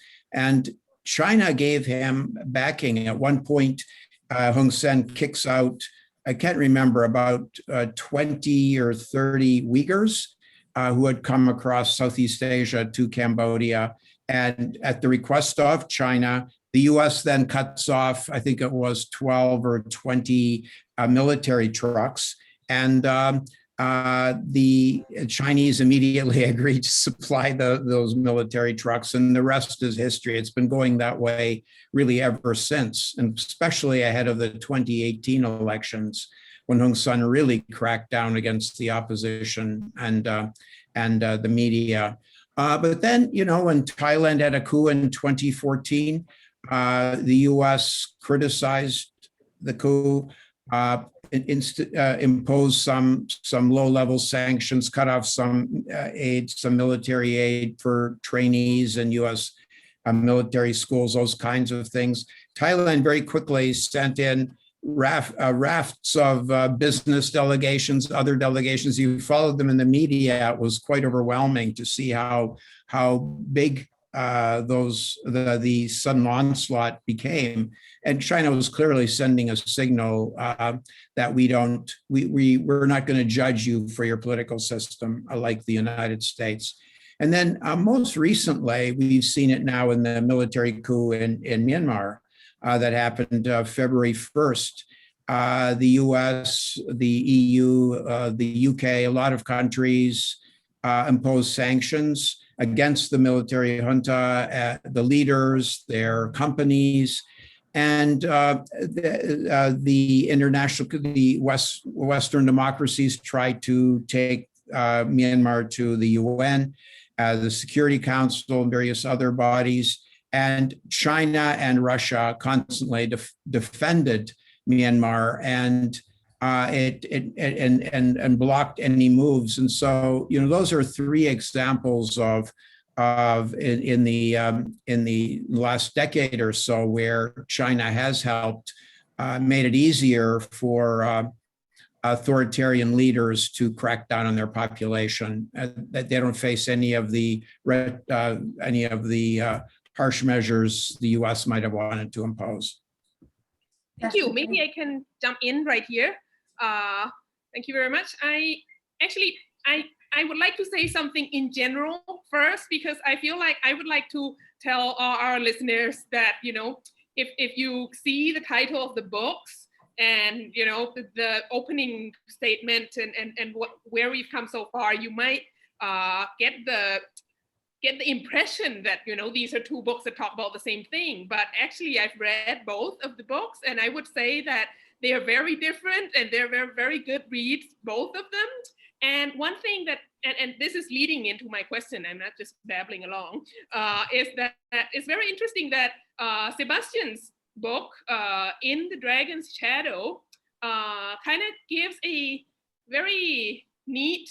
China gave him backing. At one point, Hun Sen kicks out, I can't remember, about 20 or 30 Uyghurs who had come across Southeast Asia to Cambodia. And at the request of China, the US then cuts off, I think it was 12 or 20 military trucks. And the Chinese immediately agreed to supply those military trucks, and the rest is history. It's been going that way really ever since, and especially ahead of the 2018 elections, when Hun Sen really cracked down against the opposition and the media. But then, when Thailand had a coup in 2014, the US criticized the coup, imposed some low-level sanctions, cut off some aid, some military aid for trainees in US military schools, those kinds of things. Thailand very quickly sent in rafts of business delegations, other delegations. You followed them in the media. It was quite overwhelming to see how big the sudden onslaught became. And China was clearly sending a signal that we're not going to judge you for your political system like the United States. And then most recently, we've seen it now in the military coup in Myanmar that happened February 1st. The US, the EU, the UK, a lot of countries imposed sanctions against the military junta, the leaders, their companies, and the Western democracies tried to take Myanmar to the UN, the Security Council, and various other bodies. And China and Russia constantly defended Myanmar and blocked any moves. And so, those are three examples of in the last decade or so where China has helped, made it easier for authoritarian leaders to crack down on their population, that they don't face any of the harsh measures the US might have wanted to impose. Thank you. Maybe I can jump in right here. Thank you very much. I would like to say something in general first, because I feel like I would like to tell our listeners that, if you see the title of the books and, the opening statement and where we've come so far, you might get the impression that, these are two books that talk about the same thing. But actually, I've read both of the books, and I would say that they are very different, and they're very, very good reads, both of them. And one thing that, and this is leading into my question, I'm not just babbling along, is that it's very interesting that Sebastian's book, In the Dragon's Shadow, kind of gives a very neat,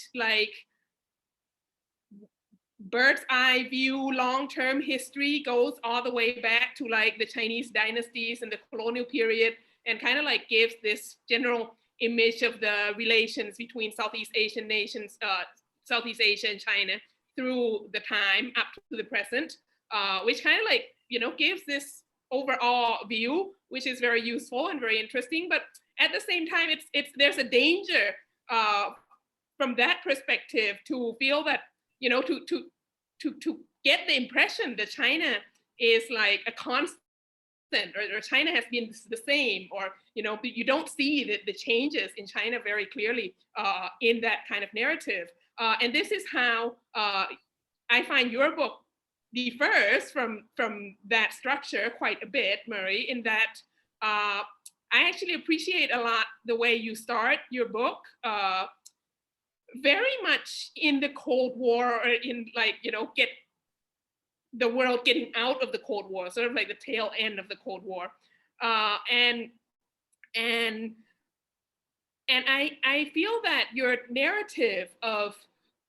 bird's eye view, long-term history, goes all the way back to the Chinese dynasties and the colonial period, and kind of gives this general image of the relations between Southeast Asian nations, Southeast Asia and China through the time up to the present, which kind of gives this overall view, which is very useful and very interesting. But at the same time, there's a danger from that perspective to feel that, to get the impression that China is a constant, or China has been the same, or you don't see the changes in China very clearly in that kind of narrative. And this is how I find your book differs from that structure quite a bit, Murray, in that I actually appreciate a lot the way you start your book, very much in the Cold War, or in get the world getting out of the Cold War, sort of the tail end of the Cold War. And I feel that your narrative of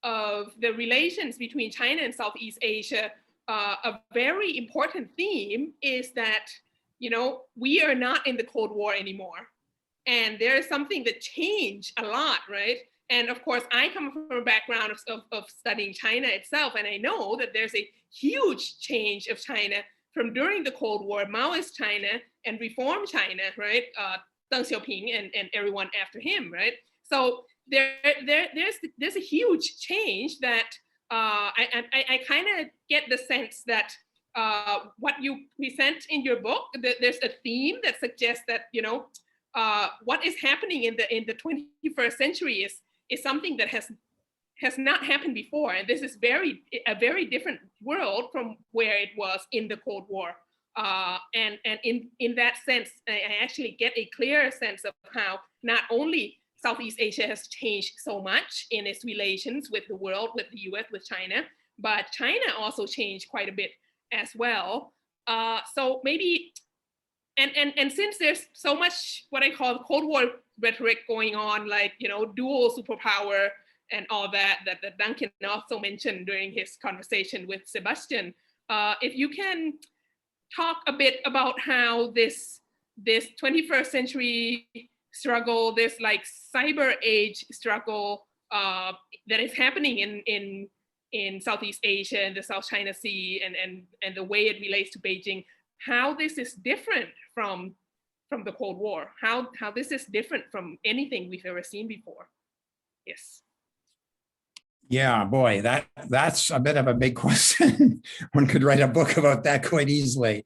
the relations between China and Southeast Asia, a very important theme is that, we are not in the Cold War anymore. And there is something that changed a lot, right? And of course, I come from a background of studying China itself, and I know that there's a huge change of China from during the Cold War, Maoist China and reform China, right? Deng Xiaoping and everyone after him, right? So there's a huge change that I kind of get the sense that what you present in your book, there's a theme that suggests that, you know, what is happening in the 21st century is something that has not happened before, and this is a very different world from where it was in the Cold War. And in that sense, I actually get a clear sense of how not only Southeast Asia has changed so much in its relations with the world, with the US, with China, but China also changed quite a bit as well. So maybe, and since there's so much what I call Cold War rhetoric going on, like, you know, dual superpower and all that Duncan also mentioned during his conversation with Sebastian, if you can talk a bit about how this 21st century struggle, this like cyber age struggle that is happening in Southeast Asia and the South China Sea and the way it relates to Beijing, how this is different from the Cold War, how this is different from anything we've ever seen before. Yes. Yeah, boy, that's a bit of a big question. One could write a book about that quite easily.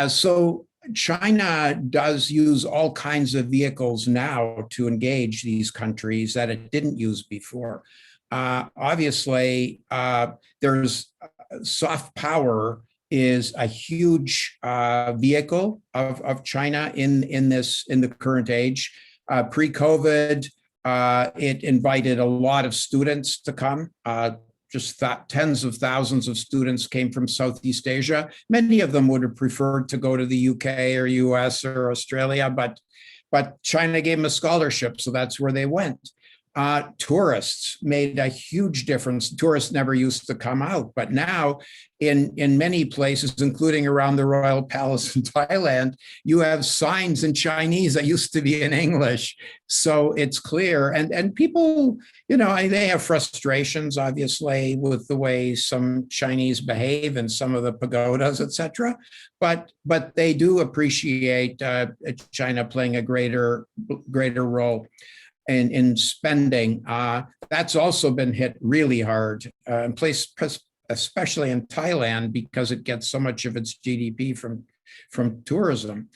So China does use all kinds of vehicles now to engage these countries that it didn't use before. Obviously, there's soft power is a huge vehicle of China in the current age. Pre-COVID, it invited a lot of students to come. Just tens of thousands of students came from Southeast Asia. Many of them would have preferred to go to the UK or US or Australia, but China gave them a scholarship, so that's where they went. Tourists made a huge difference. Tourists never used to come out, but now in many places, including around the Royal Palace in Thailand, you have signs in Chinese that used to be in English. So it's clear. And people, you know, they have frustrations, obviously, with the way some Chinese behave in some of the pagodas, etc. But they do appreciate China playing a greater role in spending. That's also been hit really hard, especially in Thailand, because it gets so much of its GDP from tourism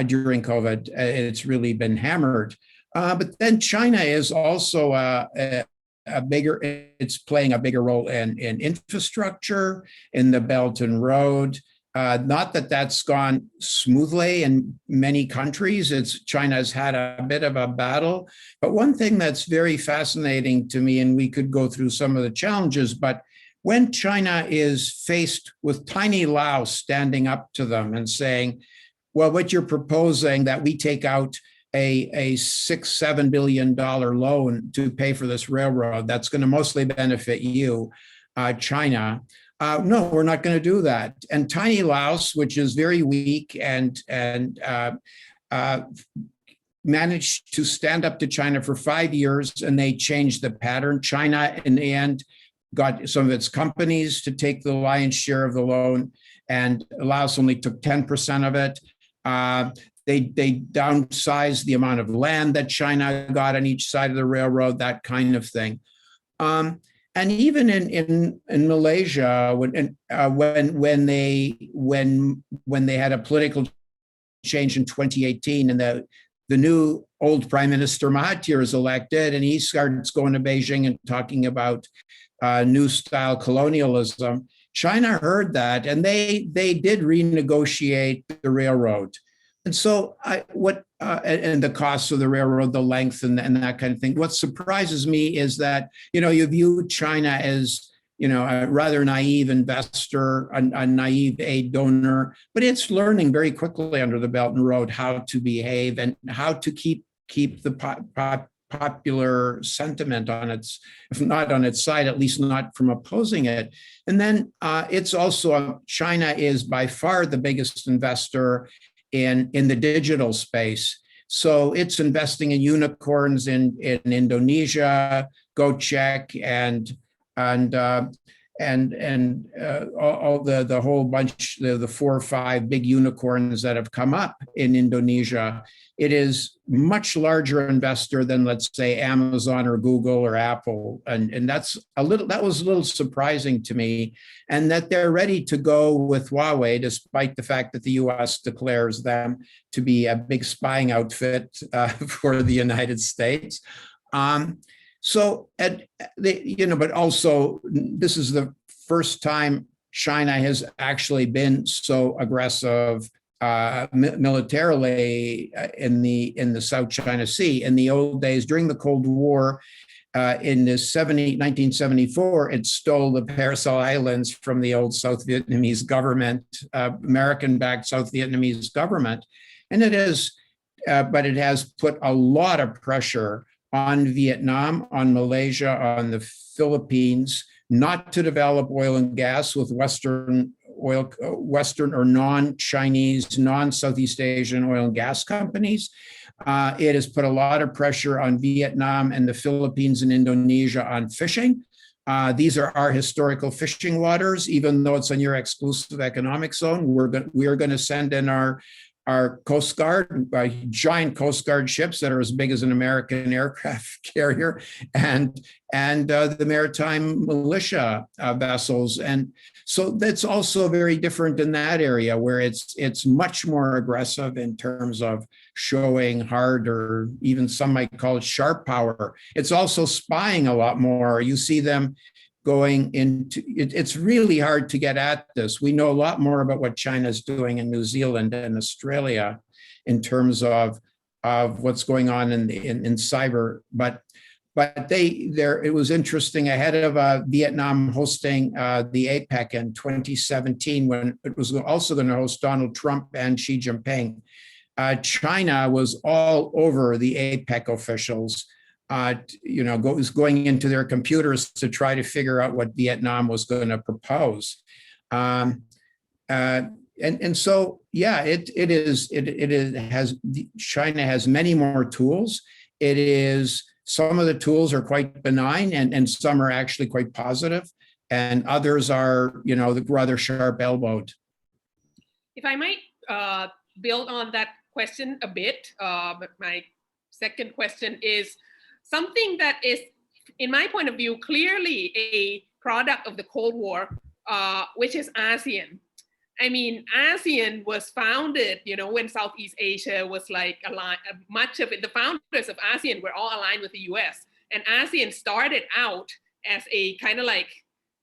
during COVID. It's really been hammered. But then China is also it's playing a bigger role in infrastructure, in the Belt and Road. Not that that's gone smoothly in many countries. China's had a bit of a battle. But one thing that's very fascinating to me, and we could go through some of the challenges, but when China is faced with tiny Laos standing up to them and saying, well, what you're proposing that we take out a $6-7 billion loan to pay for this railroad that's going to mostly benefit you, China. No, we're not going to do that. And tiny Laos, which is very weak and managed to stand up to China for 5 years, and they changed the pattern. China, in the end, got some of its companies to take the lion's share of the loan, and Laos only took 10% of it. They downsized the amount of land that China got on each side of the railroad, that kind of thing. And even in Malaysia, when they had a political change in 2018, and the new old Prime Minister Mahathir is elected, and he starts going to Beijing and talking about new style colonialism, China heard that, and they did renegotiate the railroad. And so and the costs of the railroad, the length and that kind of thing. What surprises me is that, you view China as, a rather naive investor, a naive aid donor, but it's learning very quickly under the Belt and Road how to behave and how to keep the popular sentiment on its, if not on its side, at least not from opposing it. And then it's also, China is by far the biggest investor in the digital space. So it's investing in unicorns in Indonesia, go check, and all the whole bunch, the 4 or 5 big unicorns that have come up in Indonesia. It is much larger investor than, let's say, Amazon or Google or Apple, and that was a little surprising to me, and that they're ready to go with Huawei, despite the fact that the U.S. declares them to be a big spying outfit for the United States. But also, this is the first time China has actually been so aggressive militarily in the South China Sea. In the old days, during the Cold War, in 1974, it stole the Paracel Islands from the old South Vietnamese government, American-backed South Vietnamese government, and it has put a lot of pressure on Vietnam, on Malaysia, on the Philippines, not to develop oil and gas with Western or non-Chinese, non-Southeast Asian oil and gas companies. It has put a lot of pressure on Vietnam and the Philippines and Indonesia on fishing. These are our historical fishing waters, even though it's in your exclusive economic zone. We are going to send in our Coast Guard, giant Coast Guard ships that are as big as an American aircraft carrier, and the maritime militia vessels. And so that's also very different in that area, where it's much more aggressive in terms of showing hard, or even some might call it sharp power. It's also spying a lot more. You see them going into it's really hard to get at this. We know a lot more about what China's doing in New Zealand and Australia in terms of what's going on in cyber. But it was interesting, ahead of Vietnam hosting the APEC in 2017, when it was also going to host Donald Trump and Xi Jinping. China was all over the APEC officials, going into their computers to try to figure out what Vietnam was going to propose. And so, yeah, China has many more tools. Some of the tools are quite benign, and some are actually quite positive, and others are, rather sharp elbowed. If I might build on that question a bit, my second question is something that is, in my point of view, clearly a product of the Cold War, which is ASEAN. I mean, ASEAN was founded, when Southeast Asia was like aligned, much of it, the founders of ASEAN were all aligned with the US. And ASEAN started out as a kind of like,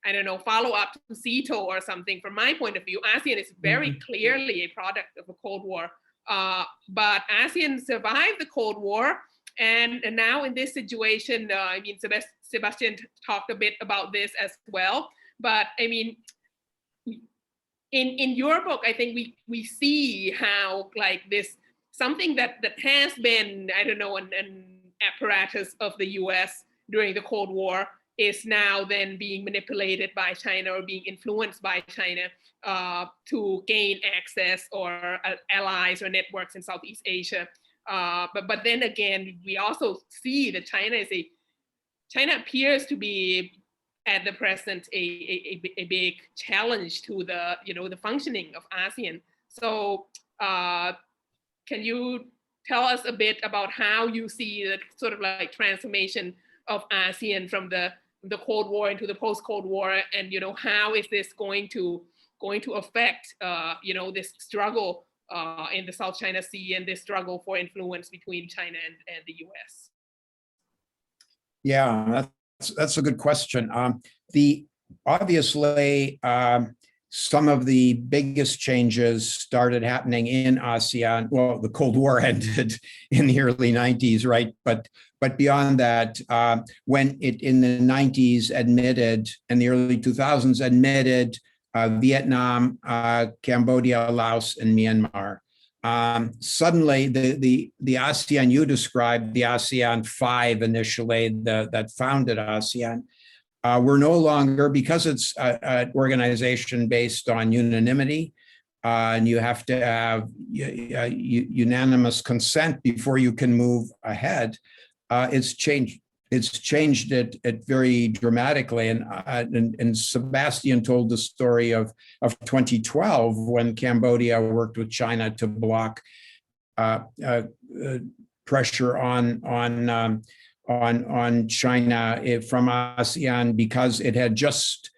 I don't know, follow-up to CETO or something. From my point of view, ASEAN is very clearly a product of the Cold War. But ASEAN survived the Cold War. And now in this situation, Sebastian talked a bit about this as well. But I mean, in your book, I think we see how like this, something that has been, I don't know, an apparatus of the US during the Cold War is now then being manipulated by China or being influenced by China to gain access or allies or networks in Southeast Asia. But then again, we also see that China appears to be at the present a big challenge to the functioning of ASEAN. So can you tell us a bit about how you see the sort of like transformation of ASEAN from the Cold War into the post-Cold War, and how is this going to affect this struggle in the South China Sea and this struggle for influence between China and the US? Yeah, that's a good question. Obviously, some of the biggest changes started happening in ASEAN. Well, the Cold War ended in the early 90s, right? But beyond that, when it in the 90s admitted, and the early 2000s admitted Vietnam, Cambodia, Laos, and Myanmar. Suddenly, the ASEAN you described, the ASEAN 5 initially that founded ASEAN, were no longer, because it's an organization based on unanimity, and you have to have unanimous consent before you can move ahead. It's changed. It's changed it very dramatically. And Sebastian told the story of 2012 when Cambodia worked with China to block pressure on China from ASEAN because it had just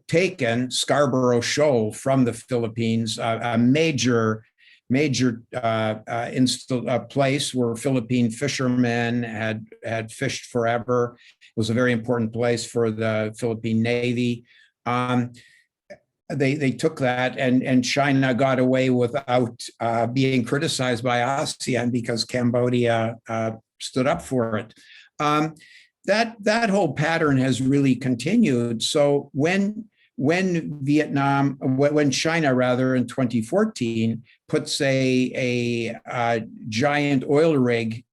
taken Scarborough Shoal from the Philippines, a major place where Philippine fishermen had fished forever. It was a very important place for the Philippine Navy. They took that, and China got away without being criticized by ASEAN because Cambodia stood up for it. That whole pattern has really continued. So when China rather in 2014 puts a giant oil rig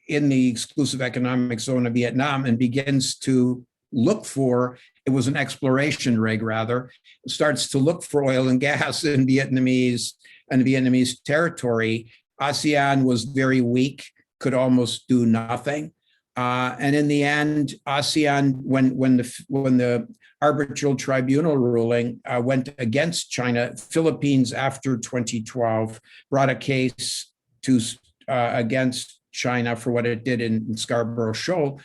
in the exclusive economic zone of Vietnam and begins to look for, it was an exploration rig rather, starts to look for oil and gas in Vietnamese territory, ASEAN was very weak, could almost do nothing. And in the end, ASEAN, when the arbitral tribunal ruling went against China, Philippines after 2012 brought a case against China for what it did in Scarborough Shoal.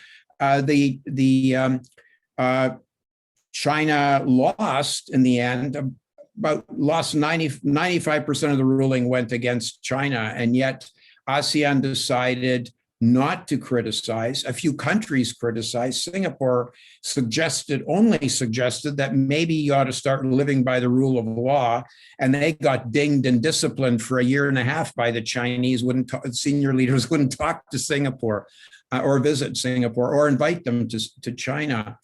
China lost in the end, lost 95% of the ruling went against China, and yet ASEAN decided not to criticize. A few countries criticized. Singapore only suggested that maybe you ought to start living by the rule of law, and they got dinged and disciplined for a year and a half by the Chinese. Senior leaders wouldn't talk to Singapore or visit Singapore or invite them to China.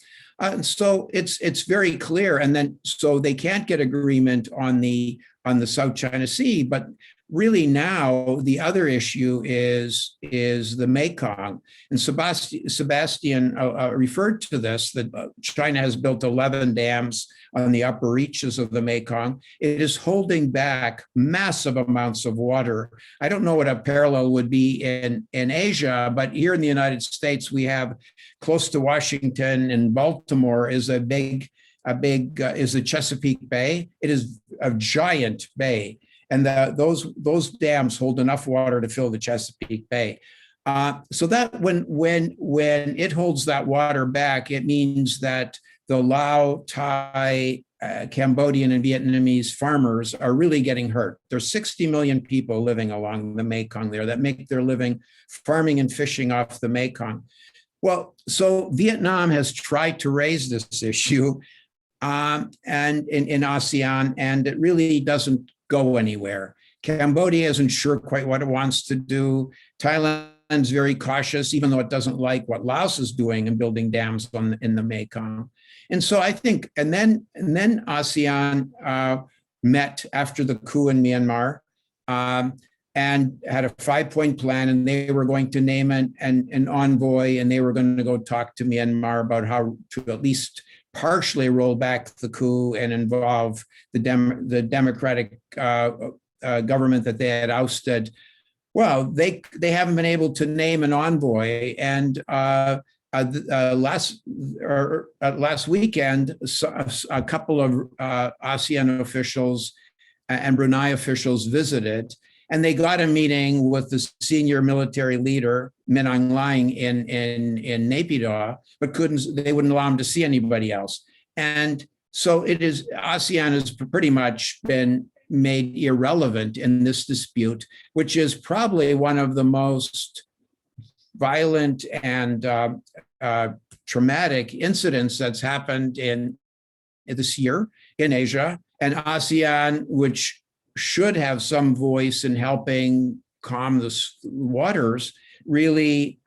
So it's very clear, and then so they can't get agreement on the South China Sea, but really now the other issue is the Mekong. And Sebastian referred to this, that China has built 11 dams on the upper reaches of the Mekong. It is holding back massive amounts of water. I don't know what a parallel would be in Asia, but here in the United States, we have close to Washington and Baltimore is is the Chesapeake Bay. It is a giant bay. And those dams hold enough water to fill the Chesapeake Bay. So that when it holds that water back, it means that the Lao, Thai, Cambodian, and Vietnamese farmers are really getting hurt. There's 60 million people living along the Mekong there that make their living farming and fishing off the Mekong. Well, so Vietnam has tried to raise this issue and in ASEAN, and it really doesn't go anywhere. Cambodia isn't sure quite what it wants to do. Thailand's very cautious, even though it doesn't like what Laos is doing and building dams in the Mekong. And so I think, and then ASEAN met after the coup in Myanmar and had a 5-point plan, and they were going to name an envoy, and they were going to go talk to Myanmar about how to at least partially roll back the coup and involve the democratic government that they had ousted. Well, they haven't been able to name an envoy, and last weekend, a couple of ASEAN officials and Brunei officials visited, and they got a meeting with the senior military leader, Min Aung Hlaing, in Naypyidaw, but they wouldn't allow him to see anybody else. And so ASEAN has pretty much been made irrelevant in this dispute, which is probably one of the most violent and traumatic incidents that's happened in this year in Asia. And ASEAN, which should have some voice in helping calm the waters, really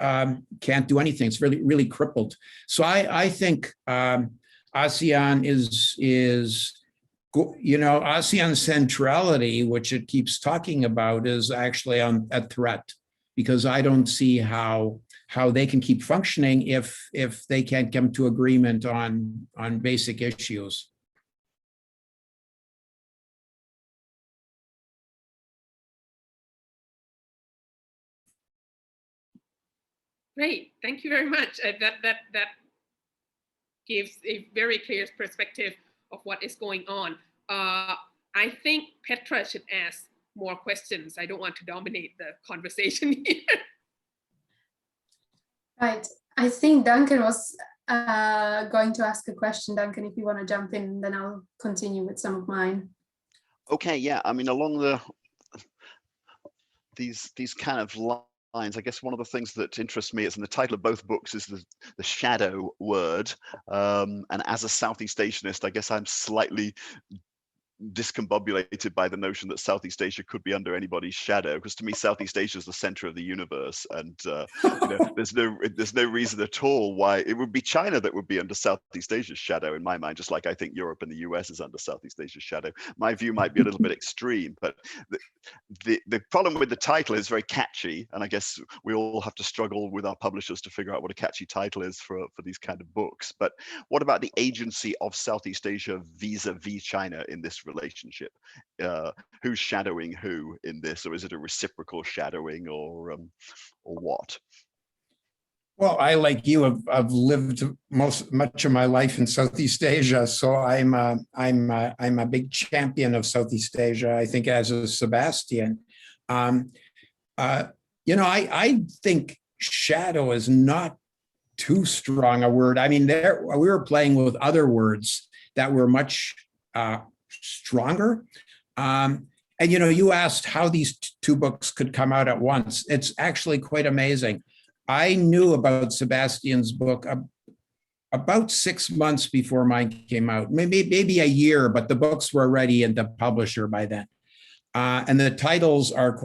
can't do anything. It's really, really crippled. So I think ASEAN is ASEAN centrality, which it keeps talking about, is actually a threat, because I don't see how they can keep functioning if they can't come to agreement on basic issues. Great, thank you very much. That gives a very clear perspective of what is going on. I think Petra should ask more questions. I don't want to dominate the conversation here. Right, I think Duncan was going to ask a question. Duncan, if you want to jump in, then I'll continue with some of mine. Okay, yeah, I mean, along these kind of lines, I guess one of the things that interests me is in the title of both books is the shadow word. And as a Southeast Asianist, I guess I'm slightly discombobulated by the notion that Southeast Asia could be under anybody's shadow, because to me Southeast Asia is the center of the universe, and there's no reason at all why it would be China that would be under Southeast Asia's shadow in my mind, just like I think Europe and the US is under Southeast Asia's shadow. My view might be a little bit extreme, but the problem with the title is very catchy, and I guess we all have to struggle with our publishers to figure out what a catchy title is for these kind of books. But what about the agency of Southeast Asia vis-a-vis China in this relationship? Who's shadowing who in this, or is it a reciprocal shadowing, or what? Well, I, like you, have lived much of my life in Southeast Asia, so I'm a big champion of Southeast Asia. I think, as is Sebastian. I think shadow is not too strong a word. I mean, we were playing with other words that were much stronger. And you asked how these two books could come out at once. It's actually quite amazing. I knew about Sebastian's book about 6 months before mine came out, maybe a year, but the books were already in the publisher by then. And the titles are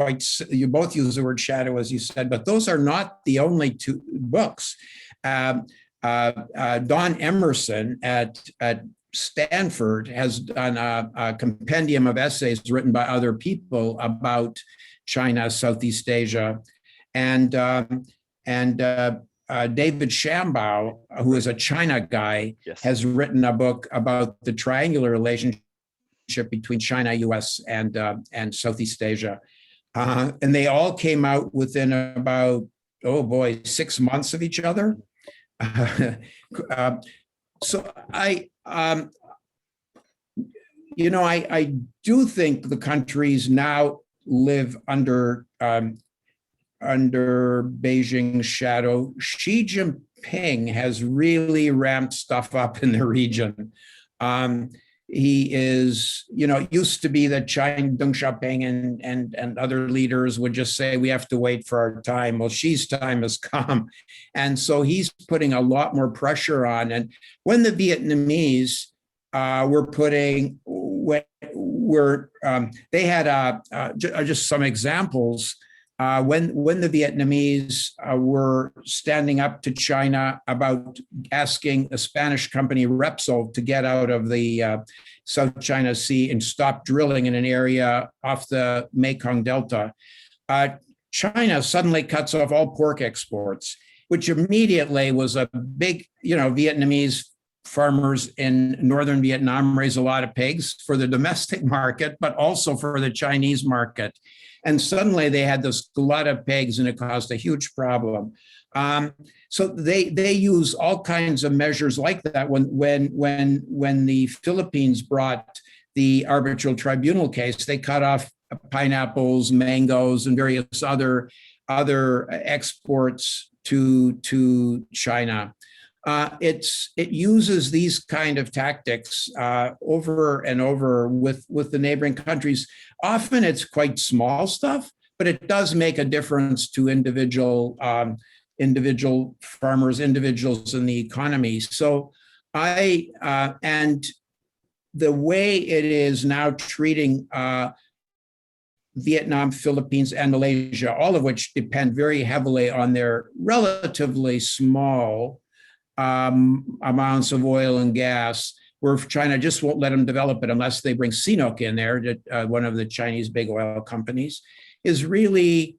you both use the word shadow, as you said, but those are not the only two books. Don Emerson at Stanford has done a compendium of essays written by other people about China, Southeast Asia, and David Shambaugh, who is a China guy, yes, has written a book about the triangular relationship between China, US, and Southeast Asia, and they all came out within about 6 months of each other. So I do think the countries now live under Beijing's shadow. Xi Jinping has really ramped stuff up in the region. He is, it used to be that Deng Xiaoping and other leaders would just say, we have to wait for our time. Well, Xi's time has come. And so he's putting a lot more pressure on. And when the Vietnamese they had just some examples. When the Vietnamese were standing up to China about asking a Spanish company, Repsol, to get out of the South China Sea and stop drilling in an area off the Mekong Delta, China suddenly cuts off all pork exports, which immediately was a big, Vietnamese farmers in northern Vietnam raise a lot of pigs for the domestic market, but also for the Chinese market. And suddenly they had this glut of pigs, and it caused a huge problem. So they use all kinds of measures like that. When the Philippines brought the arbitral tribunal case, they cut off pineapples, mangoes, and various other exports to China. It uses these kind of tactics over and over with the neighboring countries. Often it's quite small stuff, but it does make a difference to individual farmers, individuals in the economy. So and the way it is now treating Vietnam, Philippines, and Malaysia, all of which depend very heavily on their relatively small amounts of oil and gas, where China just won't let them develop it unless they bring CNOOC in there, one of the Chinese big oil companies, is really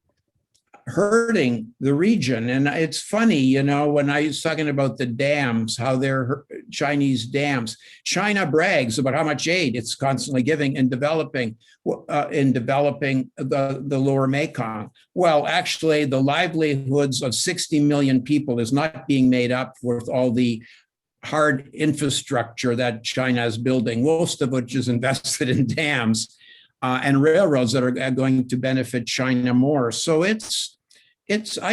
hurting the region. And it's funny, you know, when I was talking about the dams, how they're Chinese dams, China brags about how much aid it's constantly giving in developing the lower Mekong. Well, actually, the livelihoods of 60 million people is not being made up with all the hard infrastructure that China is building, most of which is invested in dams and railroads that are going to benefit China more. So I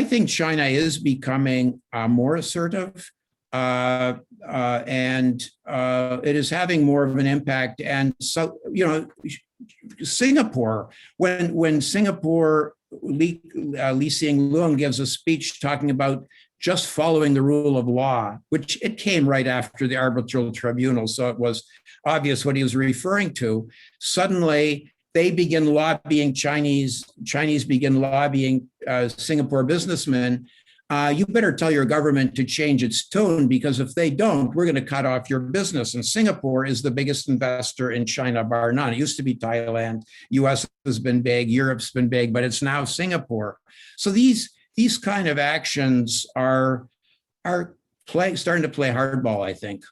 think China is becoming more assertive, and it is having more of an impact. And so, you know, Singapore, when Singapore, Lee Hsien Loong gives a speech talking about just following the rule of law, which it came right after the arbitral tribunal, so it was obvious what he was referring to. Suddenly, they begin lobbying Chinese begin lobbying Singapore businessmen. You better tell your government to change its tune, because if they don't, we're going to cut off your business. And Singapore is the biggest investor in China, bar none. It used to be Thailand. US has been big, Europe's been big, but it's now Singapore. So these kind of actions are starting to play hardball, I think.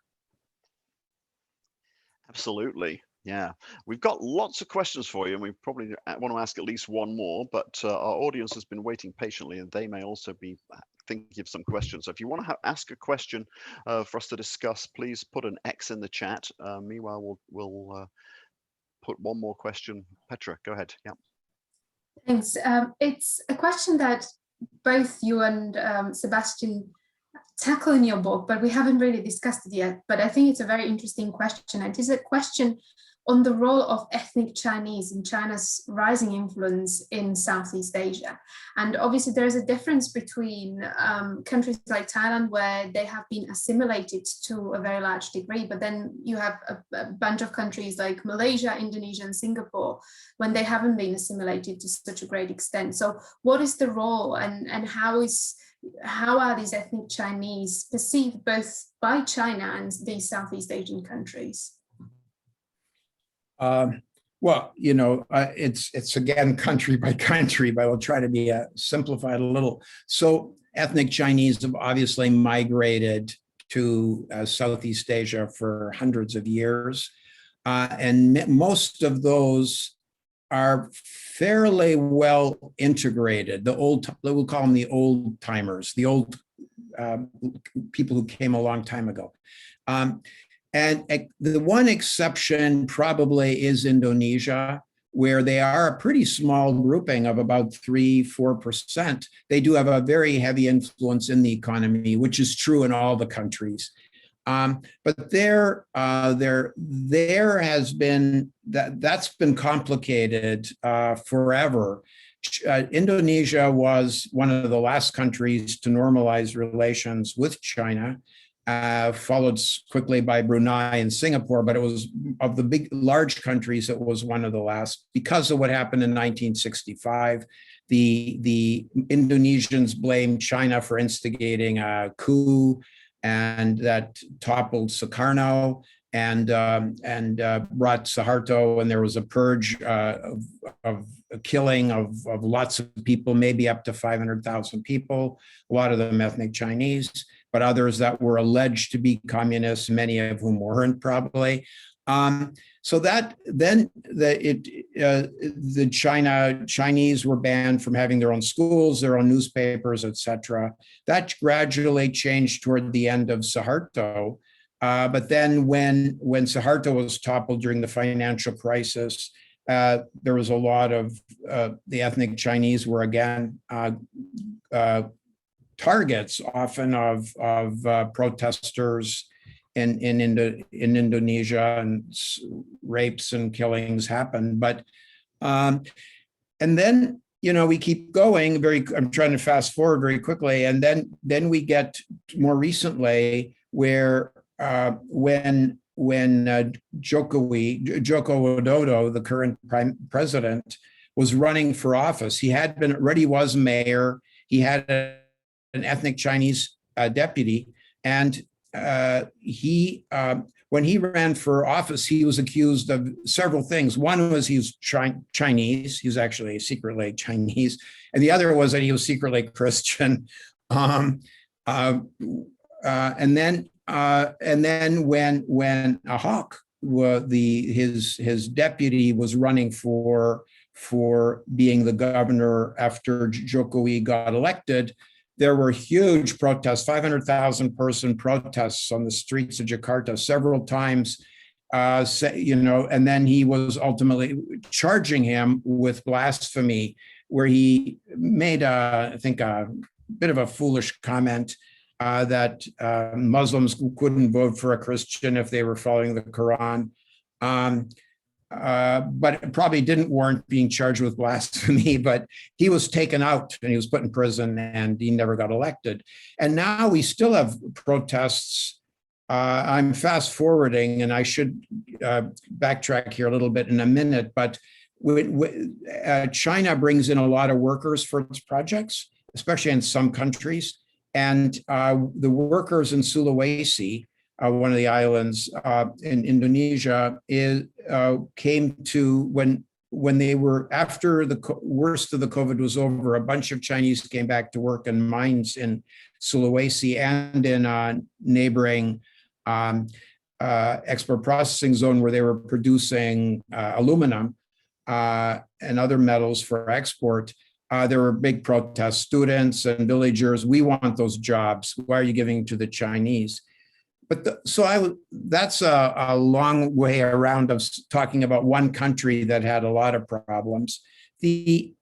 Absolutely. Yeah, we've got lots of questions for you, and we probably want to ask at least one more, but our audience has been waiting patiently, and they may also be thinking of some questions. So if you want to ask a question for us to discuss, please put an X in the chat. Meanwhile, we'll put one more question. Petra, go ahead. Yeah. Thanks. It's a question that both you and Sebastian tackle in your book, but we haven't really discussed it yet. But I think it's a very interesting question. It is a question on the role of ethnic Chinese in China's rising influence in Southeast Asia. And obviously there is a difference between countries like Thailand, where they have been assimilated to a very large degree, but then you have a bunch of countries like Malaysia, Indonesia, and Singapore, when they haven't been assimilated to such a great extent. So what is the role, and how are these ethnic Chinese perceived both by China and these Southeast Asian countries? Well, you know, it's again country by country, but I'll try to be simplified a little. So ethnic Chinese have obviously migrated to Southeast Asia for hundreds of years, and most of those are fairly well integrated. We'll call them the old timers, the old people who came a long time ago. And the one exception probably is Indonesia, where they are a pretty small grouping of about 3-4%. They do have a very heavy influence in the economy, which is true in all the countries. But there has been, that's been complicated forever. Indonesia was one of the last countries to normalize relations with China. Followed quickly by Brunei and Singapore, but it was of the large countries, it was one of the last because of what happened in 1965. The Indonesians blamed China for instigating a coup, and that toppled Sukarno and brought Suharto, and there was a purge of killing of lots of people, maybe up to 500,000 people, a lot of them ethnic Chinese, but others that were alleged to be communists, many of whom weren't probably. So that then the Chinese were banned from having their own schools, their own newspapers, etc. That gradually changed toward the end of Suharto. But then when Suharto was toppled during the financial crisis, there was a lot of the ethnic Chinese were again targets often of protesters in Indonesia, and rapes and killings happen. But and then, you know, we keep going I'm trying to fast forward very quickly, and then we get more recently where when Joko Widodo, the current prime president, was running for office, he already was mayor. He had an ethnic Chinese deputy, and when he ran for office, he was accused of several things. One was he was Chinese. He was actually secretly Chinese. And the other was that he was secretly Christian. And then when Ahok, his deputy, was running for being the governor after Jokowi got elected, there were huge protests, 500,000 person protests on the streets of Jakarta several times, and then he was ultimately charging him with blasphemy, where he made, I think, a bit of a foolish comment that Muslims couldn't vote for a Christian if they were following the Quran. But it probably didn't warrant being charged with blasphemy, but he was taken out and he was put in prison and he never got elected. And now we still have protests. I'm fast forwarding and I should backtrack here a little bit in a minute, but China brings in a lot of workers for its projects, especially in some countries. And the workers in Sulawesi, one of the islands in Indonesia, came to when they were, after the worst of the COVID was over, a bunch of Chinese came back to work in mines in Sulawesi and in neighboring export processing zone where they were producing aluminum and other metals for export. There were big protests, students and villagers. We want those jobs. Why are you giving to the Chinese? But that's a long way around of talking about one country that had a lot of problems. The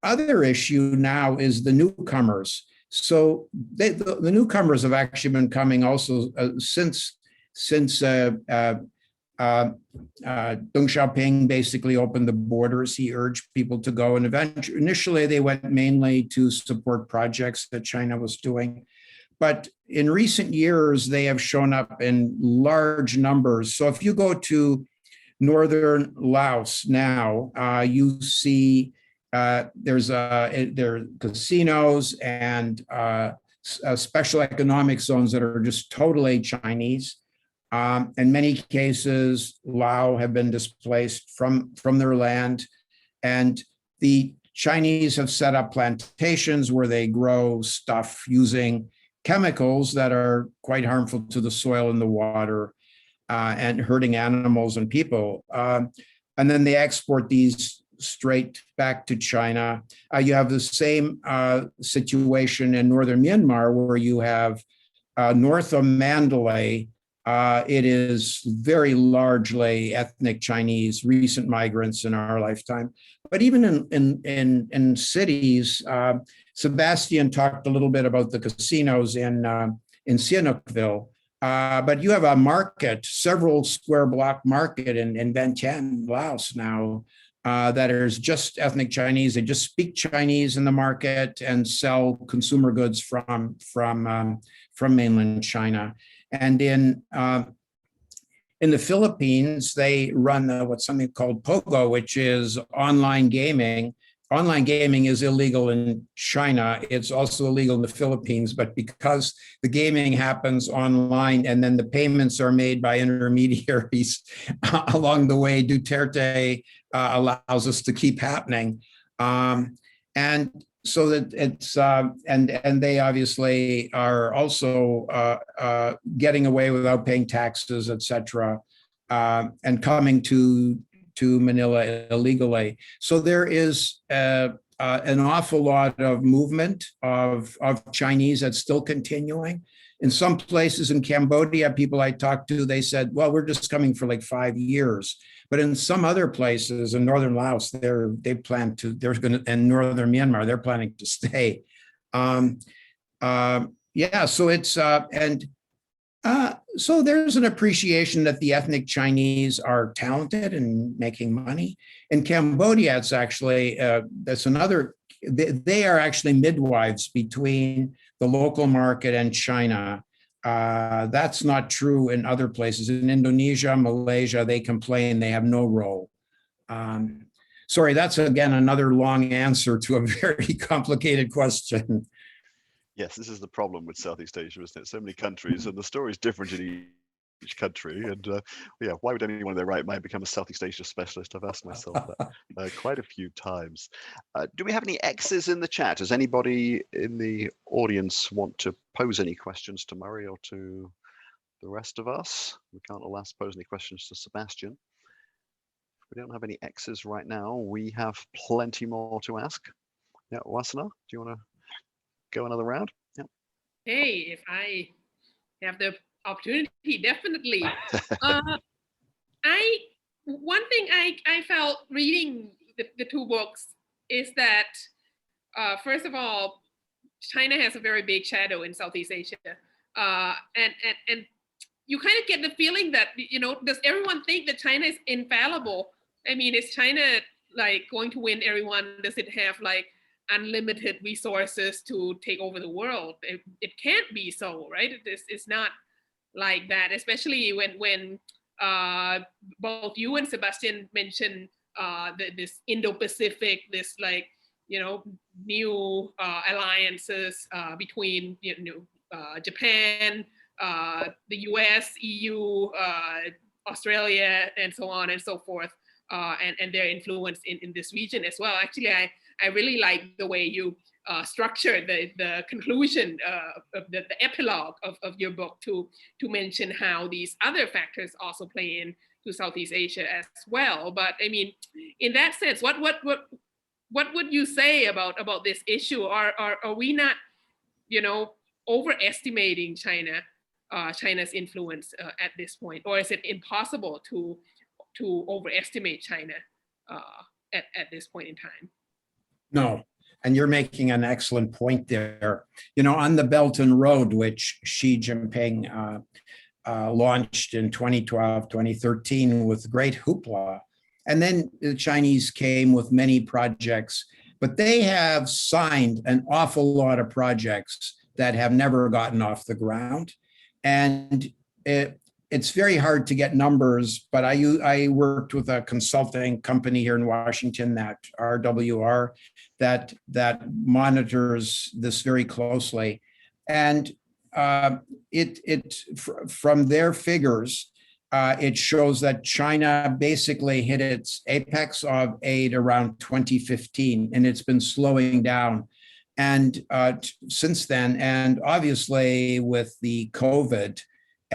other issue now is the newcomers. So the newcomers have actually been coming also since Deng Xiaoping basically opened the borders. He urged people to go, and initially they went mainly to support projects that China was doing. But in recent years, they have shown up in large numbers. So if you go to northern Laos now, you see there are casinos and special economic zones that are just totally Chinese. In many cases, Lao have been displaced from their land, and the Chinese have set up plantations where they grow stuff using chemicals that are quite harmful to the soil and the water and hurting animals and people. And then they export these straight back to China. You have the same situation in northern Myanmar, where you have north of Mandalay. It is very largely ethnic Chinese, recent migrants in our lifetime. But even in cities, Sebastian talked a little bit about the casinos in Sihanoukville, but you have a market, several square block market in Vientiane, Laos now, that is just ethnic Chinese. They just speak Chinese in the market and sell consumer goods from mainland China. And in the Philippines, they run what's something called Pogo, which is online gaming. Online gaming is illegal in China. It's also illegal in the Philippines, but because the gaming happens online and then the payments are made by intermediaries along the way, Duterte allows us to keep happening. And so that it's, and they obviously are also getting away without paying taxes, et cetera, and coming to Manila illegally. So there is an awful lot of movement of Chinese that's still continuing. In some places in Cambodia, people I talked to, they said, well, we're just coming for like 5 years. But in some other places in northern Laos, and northern Myanmar, they're planning to stay. Yeah, so it's, so there's an appreciation that the ethnic Chinese are talented and making money. In Cambodia, it's actually, that's another, they are actually midwives between the local market and China. That's not true in other places. In Indonesia, Malaysia, they complain they have no role. Sorry, that's again another long answer to a very complicated question. Yes, this is the problem with Southeast Asia, isn't it? So many countries, and the story is different in each country. And yeah, why would anyone in their right mind become a Southeast Asia specialist? I've asked myself that quite a few times. Do we have any X's in the chat? Does anybody in the audience want to pose any questions to Murray or to the rest of us? We can't alas pose any questions to Sebastian. If we don't have any X's right now, we have plenty more to ask. Yeah, Wasana, do you want to go another round? Yeah. Hey, if I have the opportunity, definitely. One thing I felt reading the two books is that first of all, China has a very big shadow in Southeast Asia, and you kind of get the feeling that, you know, does everyone think that China is infallible? I mean, is China like going to win everyone? Does it have like unlimited resources to take over the world? It can't be so, right? It's not like that, especially when both you and Sebastian mentioned this Indo-Pacific, this like, you know, new alliances between, you know, Japan, the US, EU, Australia, and so on and so forth, and their influence in this region as well. Actually, I really like the way you structure the conclusion of the epilogue of your book to mention how these other factors also play in to Southeast Asia as well. But I mean, in that sense, what would you say about this issue? Are we not, you know, overestimating China's influence at this point, or is it impossible to overestimate China at this point in time? No, and you're making an excellent point there. You know, on the Belt and Road, which Xi Jinping launched in 2012, 2013 with great hoopla, and then the Chinese came with many projects, but they have signed an awful lot of projects that have never gotten off the ground. And it's very hard to get numbers, but I worked with a consulting company here in Washington, that RWR, that monitors this very closely. And from their figures, it shows that China basically hit its apex of aid around 2015, and it's been slowing down. And since then, and obviously with the COVID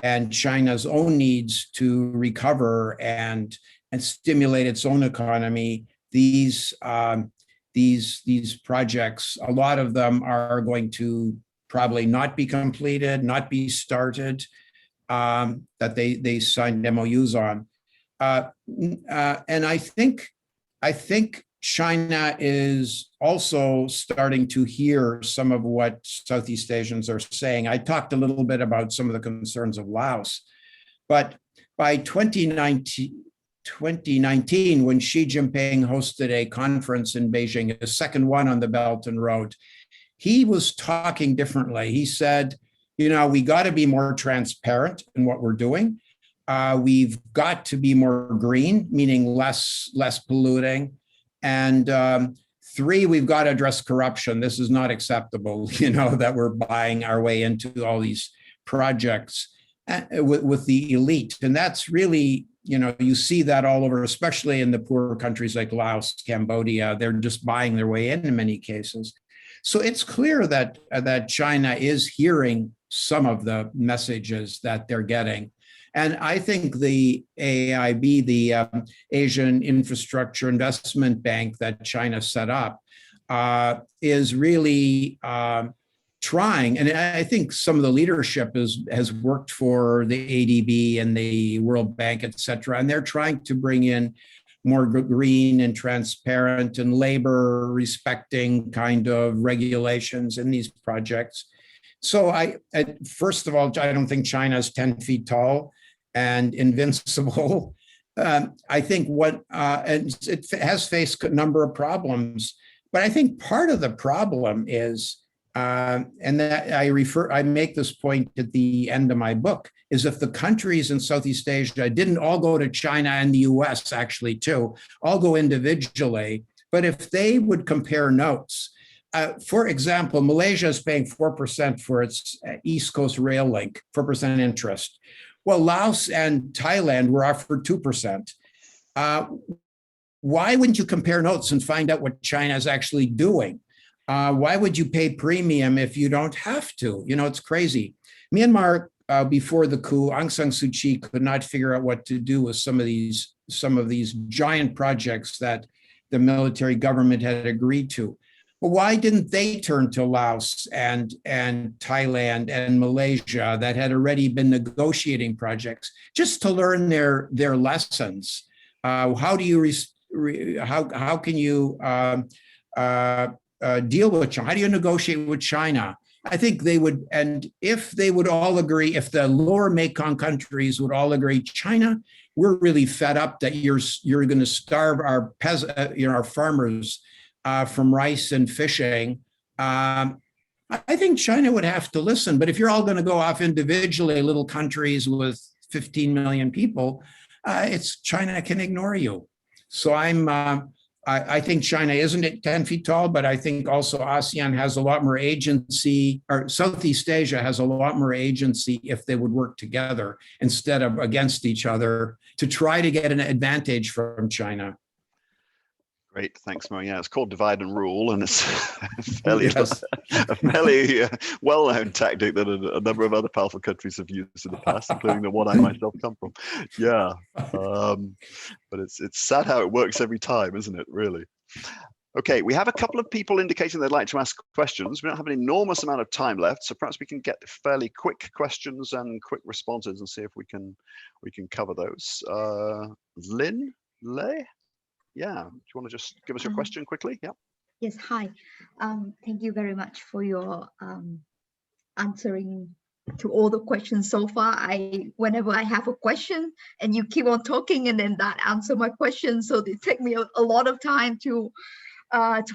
and China's own needs to recover and stimulate its own economy, these projects, a lot of them are going to probably not be completed, not be started, that they signed MOUs on. And I think China is also starting to hear some of what Southeast Asians are saying. I talked a little bit about some of the concerns of Laos, but by 2019, when Xi Jinping hosted a conference in Beijing, a second one on the Belt and Road, he was talking differently. He said, you know, we got to be more transparent in what we're doing. We've got to be more green, meaning less polluting. And 3, we've got to address corruption. This is not acceptable, you know, that we're buying our way into all these projects with the elite. And that's really, you know, you see that all over, especially in the poorer countries like Laos, Cambodia. They're just buying their way in many cases. So it's clear that China is hearing some of the messages that they're getting. And I think the AIB, the Asian Infrastructure Investment Bank that China set up, is really trying. And I think some of the leadership has worked for the ADB and the World Bank, et cetera. And they're trying to bring in more green and transparent and labor respecting kind of regulations in these projects. So first of all, I don't think China is 10 feet tall and invincible. I think and it has faced a number of problems, but I think part of the problem is, and that I make this point at the end of my book, is if the countries in Southeast Asia didn't all go to China and the US actually too, all go individually, but if they would compare notes, for example, Malaysia is paying 4% for its East Coast rail link, 4% interest. Well, Laos and Thailand were offered 2%. Why wouldn't you compare notes and find out what China is actually doing? Why would you pay premium if you don't have to? You know, it's crazy. Myanmar, before the coup, Aung San Suu Kyi could not figure out what to do with some of these giant projects that the military government had agreed to. But why didn't they turn to Laos and Thailand and Malaysia that had already been negotiating projects just to learn their lessons? How do you how can you deal with China? How do you negotiate with China? I think they would, and if they would all agree, if the lower Mekong countries would all agree, China, we're really fed up that you're going to starve our our farmers from rice and fishing. I think China would have to listen. But if you're all going to go off individually, little countries with 15 million people, it's China can ignore you. So I think China isn't 10 feet tall, but I think also ASEAN has a lot more agency, or Southeast Asia has a lot more agency if they would work together instead of against each other to try to get an advantage from China. Great, thanks, Mo. Yeah, it's called divide and rule, and it's Yes. a fairly well-known tactic that a number of other powerful countries have used in the past, including the one I myself come from. Yeah, but it's sad how it works every time, isn't it? Really. Okay, we have a couple of people indicating they'd like to ask questions. We don't have an enormous amount of time left, so perhaps we can get fairly quick questions and quick responses and see if we can cover those. Lynn Lay? Yeah, do you want to just give us your question quickly? Yeah. Yes, hi. Thank you very much for your answering to all the questions so far. Whenever I have a question and you keep on talking and then that answer my question, so it takes me a lot of time to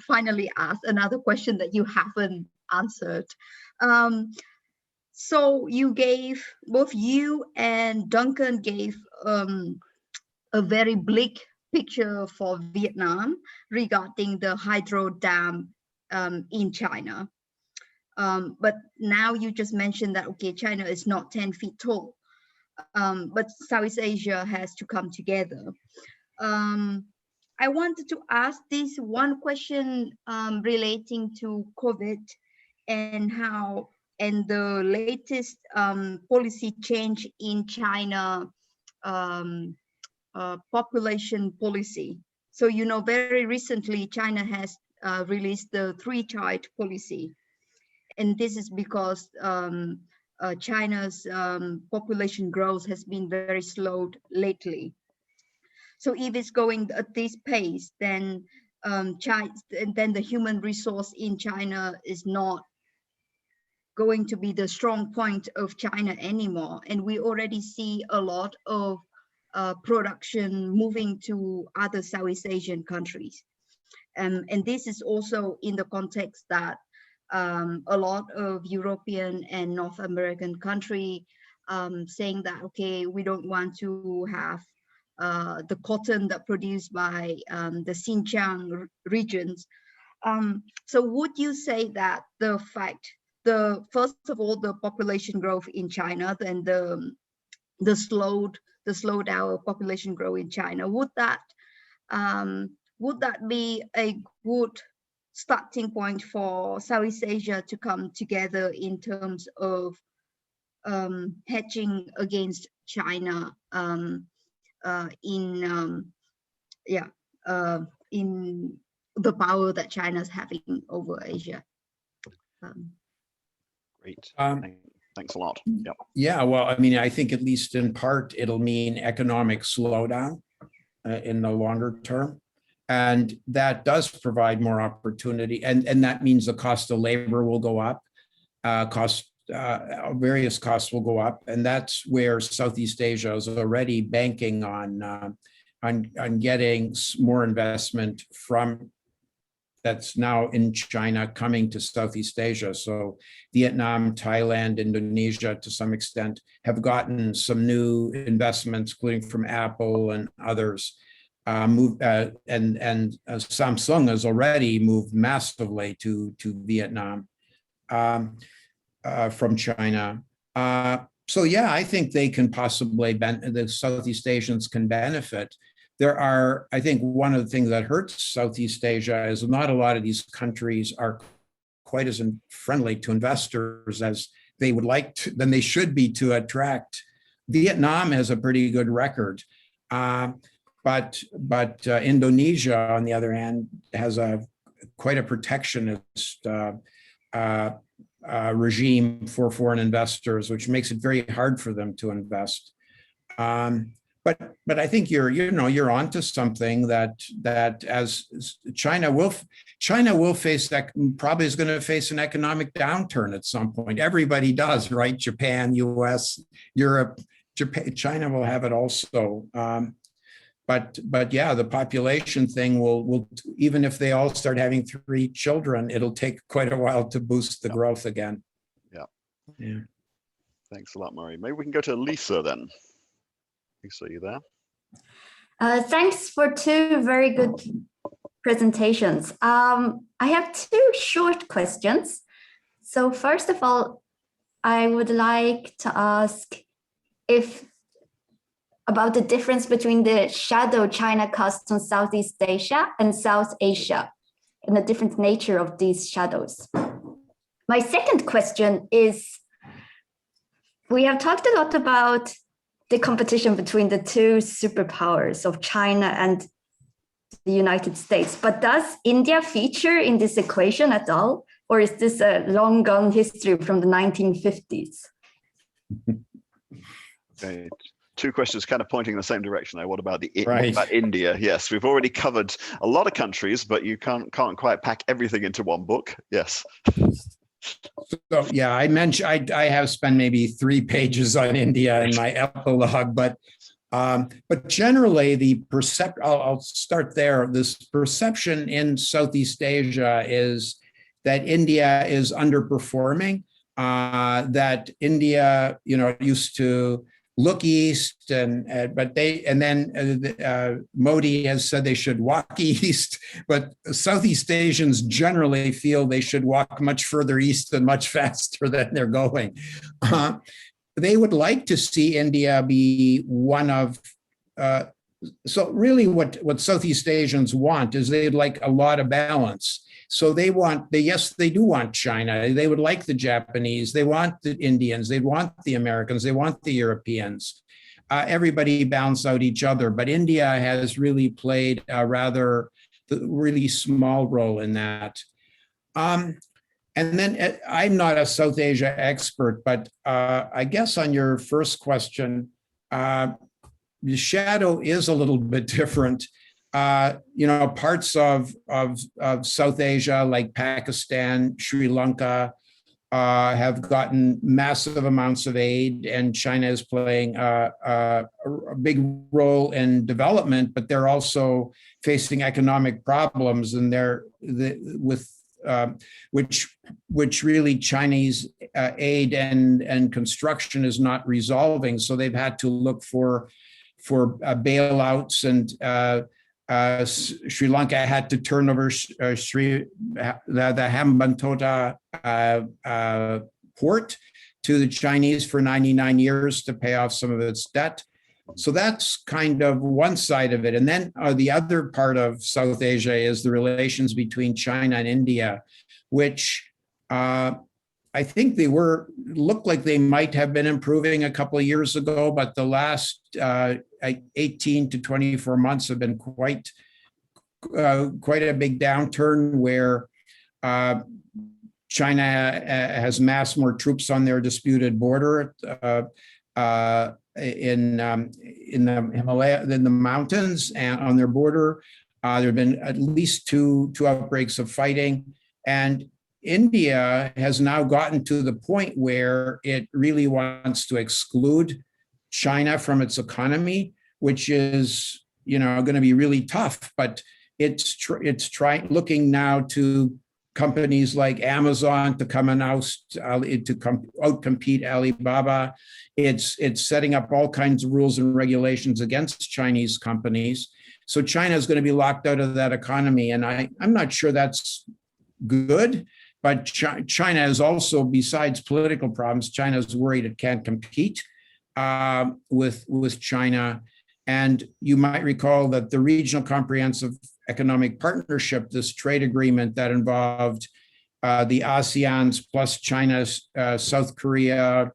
finally ask another question that you haven't answered. So you gave, both you and Duncan gave a very bleak picture for Vietnam regarding the hydro dam in China. But now you just mentioned that, okay, China is not 10 feet tall, but Southeast Asia has to come together. I wanted to ask this one question relating to COVID and the latest policy change in China, population policy. So, you know, very recently, China has released the 3-child policy. And this is because China's population growth has been very slow lately. So if it's going at this pace, then the human resource in China is not going to be the strong point of China anymore. And we already see a lot of production moving to other Southeast Asian countries. And this is also in the context that a lot of European and North American countries saying that, okay, we don't want to have the cotton that produced by the Xinjiang regions. So would you say that first of all, the population growth in China, then the slowed down population growth in China, would that be a good starting point for Southeast Asia to come together in terms of hedging against China in the power that China's having over Asia? Great. Thanks a lot. Yep. Yeah, well, I mean, I think at least in part, it'll mean economic slowdown in the longer term. And that does provide more opportunity. And that means the cost of labor will go up, various costs will go up. And that's where Southeast Asia is already banking on getting more investment from that's now in China coming to Southeast Asia. So Vietnam, Thailand, Indonesia, to some extent, have gotten some new investments, including from Apple and others. Samsung has already moved massively to Vietnam from China. So yeah, I think they can possibly, the Southeast Asians can benefit. I think one of the things that hurts Southeast Asia is not a lot of these countries are quite as friendly to investors as they would like to, than they should be to attract. Vietnam has a pretty good record. But Indonesia, on the other hand, has quite a protectionist regime for foreign investors, which makes it very hard for them to invest. But I think you're onto something that as China will face, that probably is going to face an economic downturn at some point. Everybody does, right? Japan, US, Europe, China will have it also. But yeah, the population thing will even if they all start having 3 children, it'll take quite a while to boost the growth again. Yeah. Thanks a lot, Murray. Maybe we can go to Lisa then. Lisa, are you there? Thanks for 2 very good presentations. I have 2 short questions. So first of all, I would like to ask about the difference between the shadow China casts on Southeast Asia and South Asia and the different nature of these shadows. My second question is, we have talked a lot about the competition between the 2 superpowers of China and the United States, but does India feature in this equation at all? Or is this a long gone history from the 1950s? Okay. 2 questions kind of pointing in the same direction. What about right. What about India? Yes, we've already covered a lot of countries, but you can't quite pack everything into one book. Yes. So yeah, I have spent maybe 3 pages on India in my epilogue, but generally the I'll start there. This perception in Southeast Asia is that India is underperforming. That India, used to look east, but then Modi has said they should walk east, but Southeast Asians generally feel they should walk much further east and much faster than they're going. They would like to see India be one of, so really what Southeast Asians want is they'd like a lot of balance. So they do want China. They would like the Japanese. They want the Indians. They want the Americans. They want the Europeans. Everybody balance out each other. But India has really played a really small role in that. And then I'm not a South Asia expert, but I guess on your first question, the shadow is a little bit different. Parts of South Asia, like Pakistan, Sri Lanka, have gotten massive amounts of aid, and China is playing a big role in development, but they're also facing economic problems, and which really Chinese aid and construction is not resolving. So they've had to look for bailouts, and Sri Lanka had to turn over the Hambantota port to the Chinese for 99 years to pay off some of its debt. So that's kind of one side of it. And then the other part of South Asia is the relations between China and India, which I think looked like they might have been improving a couple of years ago, but the last 18 to 24 months have been quite a big downturn, where China has massed more troops on their disputed border in the Himalaya, in the mountains, and on their border. There have been at least two outbreaks of fighting, and India has now gotten to the point where it really wants to exclude China from its economy, which is, going to be really tough. But it's looking now to companies like Amazon to come and outcompete Alibaba. It's setting up all kinds of rules and regulations against Chinese companies. So China is going to be locked out of that economy. And I'm not sure that's good, but China is also, besides political problems, China is worried it can't compete with China. And you might recall that the Regional Comprehensive Economic Partnership, this trade agreement that involved the ASEANs plus China, South Korea,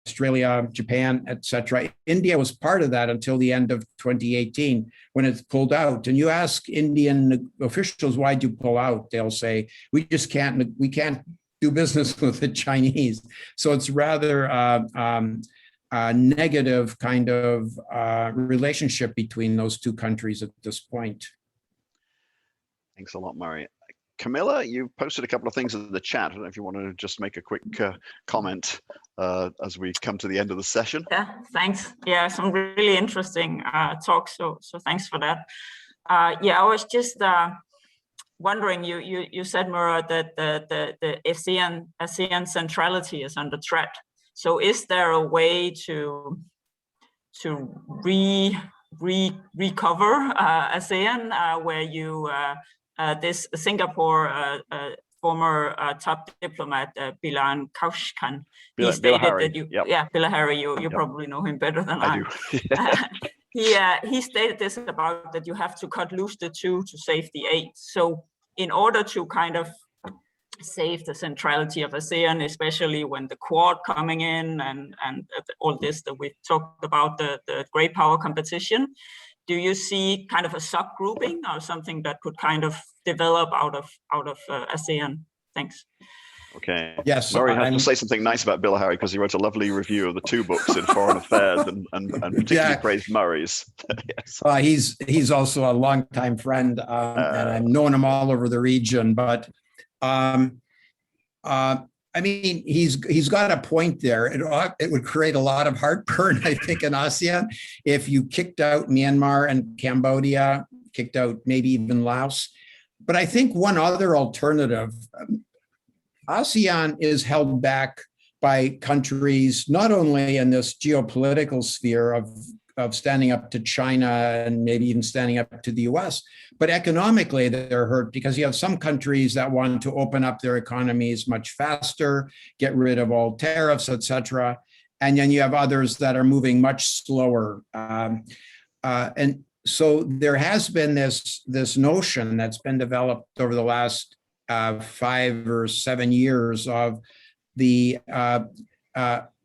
Australia, Japan, etc. India was part of that until the end of 2018 when it pulled out. And you ask Indian officials, why'd you pull out? They'll say, we can't do business with the Chinese. So it's rather a negative kind of relationship between those two countries at this point. Thanks a lot, Murray. Camilla, you posted a couple of things in the chat. I don't know if you want to just make a quick comment as we come to the end of the session. Yeah, thanks. Yeah, some really interesting talks. So thanks for that. Yeah, I was just wondering. You said, Murray, that the ASEAN centrality is under threat. So is there a way to recover ASEAN where you this Singapore former top diplomat Bilan Kaushkan, he stated that Bilahari, you probably know him better than I do. He stated this about that you have to cut loose the two to save the eight. So in order to kind of save the centrality of ASEAN, especially when the Quad coming in and all this that we talked about, the great power competition, do you see kind of a subgrouping or something that could kind of develop out of ASEAN? Thanks. Okay. Yes. Murray had to say something nice about Bilahari because he wrote a lovely review of the two books in Foreign Affairs and particularly praised Murray's. Yes. He's also a longtime friend, and I've known him all over the region. But I mean, he's got a point there. It would create a lot of heartburn, I think, in ASEAN if you kicked out Myanmar and Cambodia, kicked out maybe even Laos. But I think one other alternative, ASEAN is held back by countries, not only in this geopolitical sphere of standing up to China and maybe even standing up to the US, but economically they're hurt because you have some countries that want to open up their economies much faster, get rid of all tariffs, etc. And then you have others that are moving much slower. And so there has been this notion that's been developed over the last 5 or 7 years of the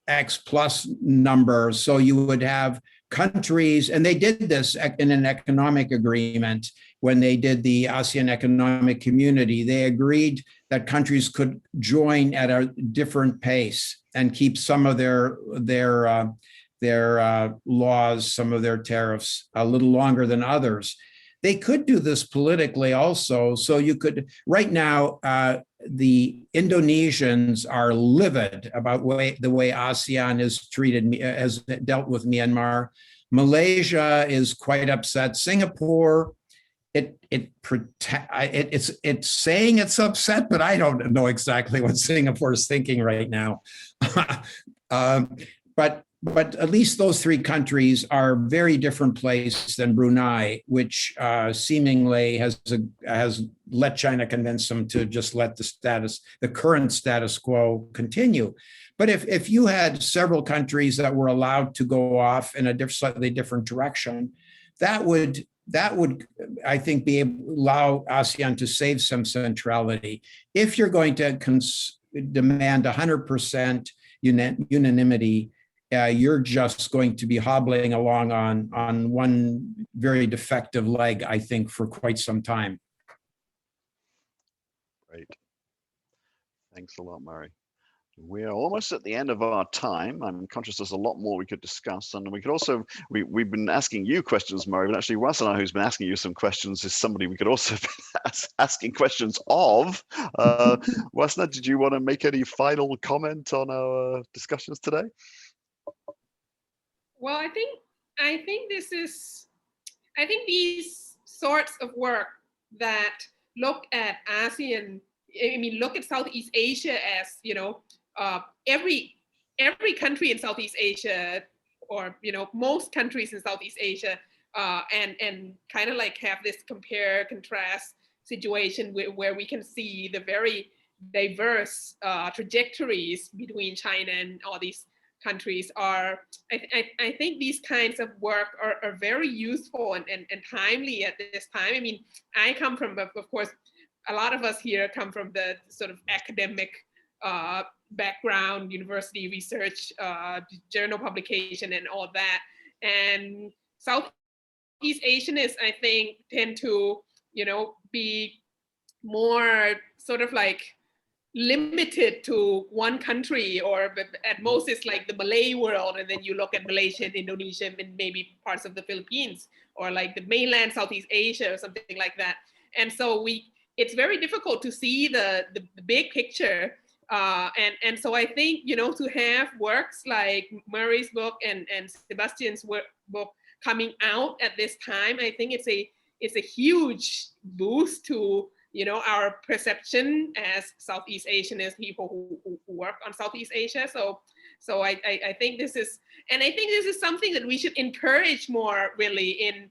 X plus number. So you would have countries, and they did this in an economic agreement when they did the ASEAN Economic Community. They agreed that countries could join at a different pace and keep some of their laws, some of their tariffs a little longer than others. They could do this politically also. So you could, right now, the Indonesians are livid about the way ASEAN has dealt with Myanmar. Malaysia is quite upset. Singapore, it's saying it's upset, but I don't know exactly what Singapore is thinking right now. But at least those three countries are very different place than Brunei, which seemingly has let China convince them to just let the current status quo continue. But if you had several countries that were allowed to go off in a slightly different direction, that would I think allow ASEAN to save some centrality. If you're going to demand 100% unanimity, you're just going to be hobbling along on one very defective leg, I think, for quite some time. Great. Thanks a lot, Murray. We're almost at the end of our time. I'm conscious there's a lot more we could discuss, and we could also, we've been asking you questions, Murray, but actually Wasana, who's been asking you some questions, is somebody we could also be asking questions of. Wasana, did you want to make any final comment on our discussions today? Well, I think these sorts of work that look at ASEAN, I mean, look at Southeast Asia as, every country in Southeast Asia, or, most countries in Southeast Asia, and kind of like have this compare contrast situation where we can see the very diverse trajectories between China and all these countries are, I think these kinds of work are very useful and timely at this time. I mean, I come from, of course, a lot of us here come from the sort of academic background, university research, journal publication and all that. And Southeast Asianists, I think, tend to, be more sort of like limited to one country, or at most it's like the Malay world, and then you look at Malaysia and Indonesia and maybe parts of the Philippines, or like the mainland Southeast Asia or something like that. And so it's very difficult to see the big picture. And so I think, to have works like Murray's book and Sebastian's book coming out at this time, I think it's a huge boost to our perception as Southeast Asian, as people who work on Southeast Asia. So I think this is, and I think this is something that we should encourage more, really, in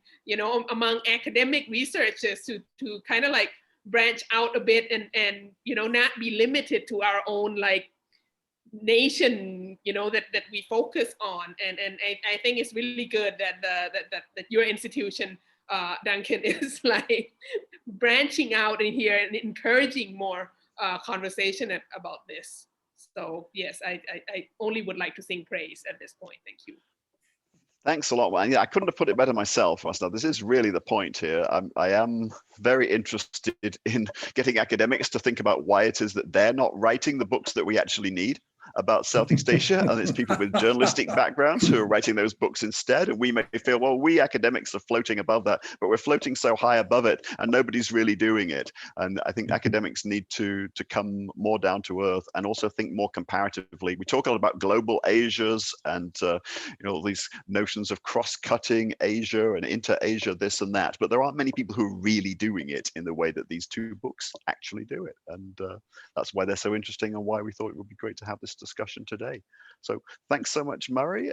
among academic researchers to kind of like branch out a bit and not be limited to our own like nation that we focus on. And I think it's really good that your institution, Duncan, is like branching out in here and encouraging more conversation about this. So yes, I only would like to sing praise at this point. Thank you. Thanks a lot, man. Yeah, I couldn't have put it better myself. This is really the point here. I am very interested in getting academics to think about why it is that they're not writing the books that we actually need about Southeast Asia, and it's people with journalistic backgrounds who are writing those books instead. And we may feel, well, we academics are floating above that, but we're floating so high above it and nobody's really doing it. And I think academics need to come more down to earth and also think more comparatively. We talk a lot about global Asias and these notions of cross-cutting Asia and inter-Asia, this and that, but there aren't many people who are really doing it in the way that these two books actually do it. And that's why they're so interesting and why we thought it would be great to have this discussion today. So thanks so much, Murray,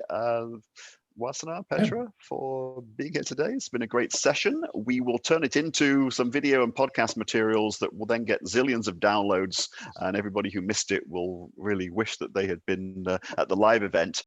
Wasana, Petra, for being here today. It's been a great session. We will turn it into some video and podcast materials that will then get zillions of downloads, and everybody who missed it will really wish that they had been at the live event.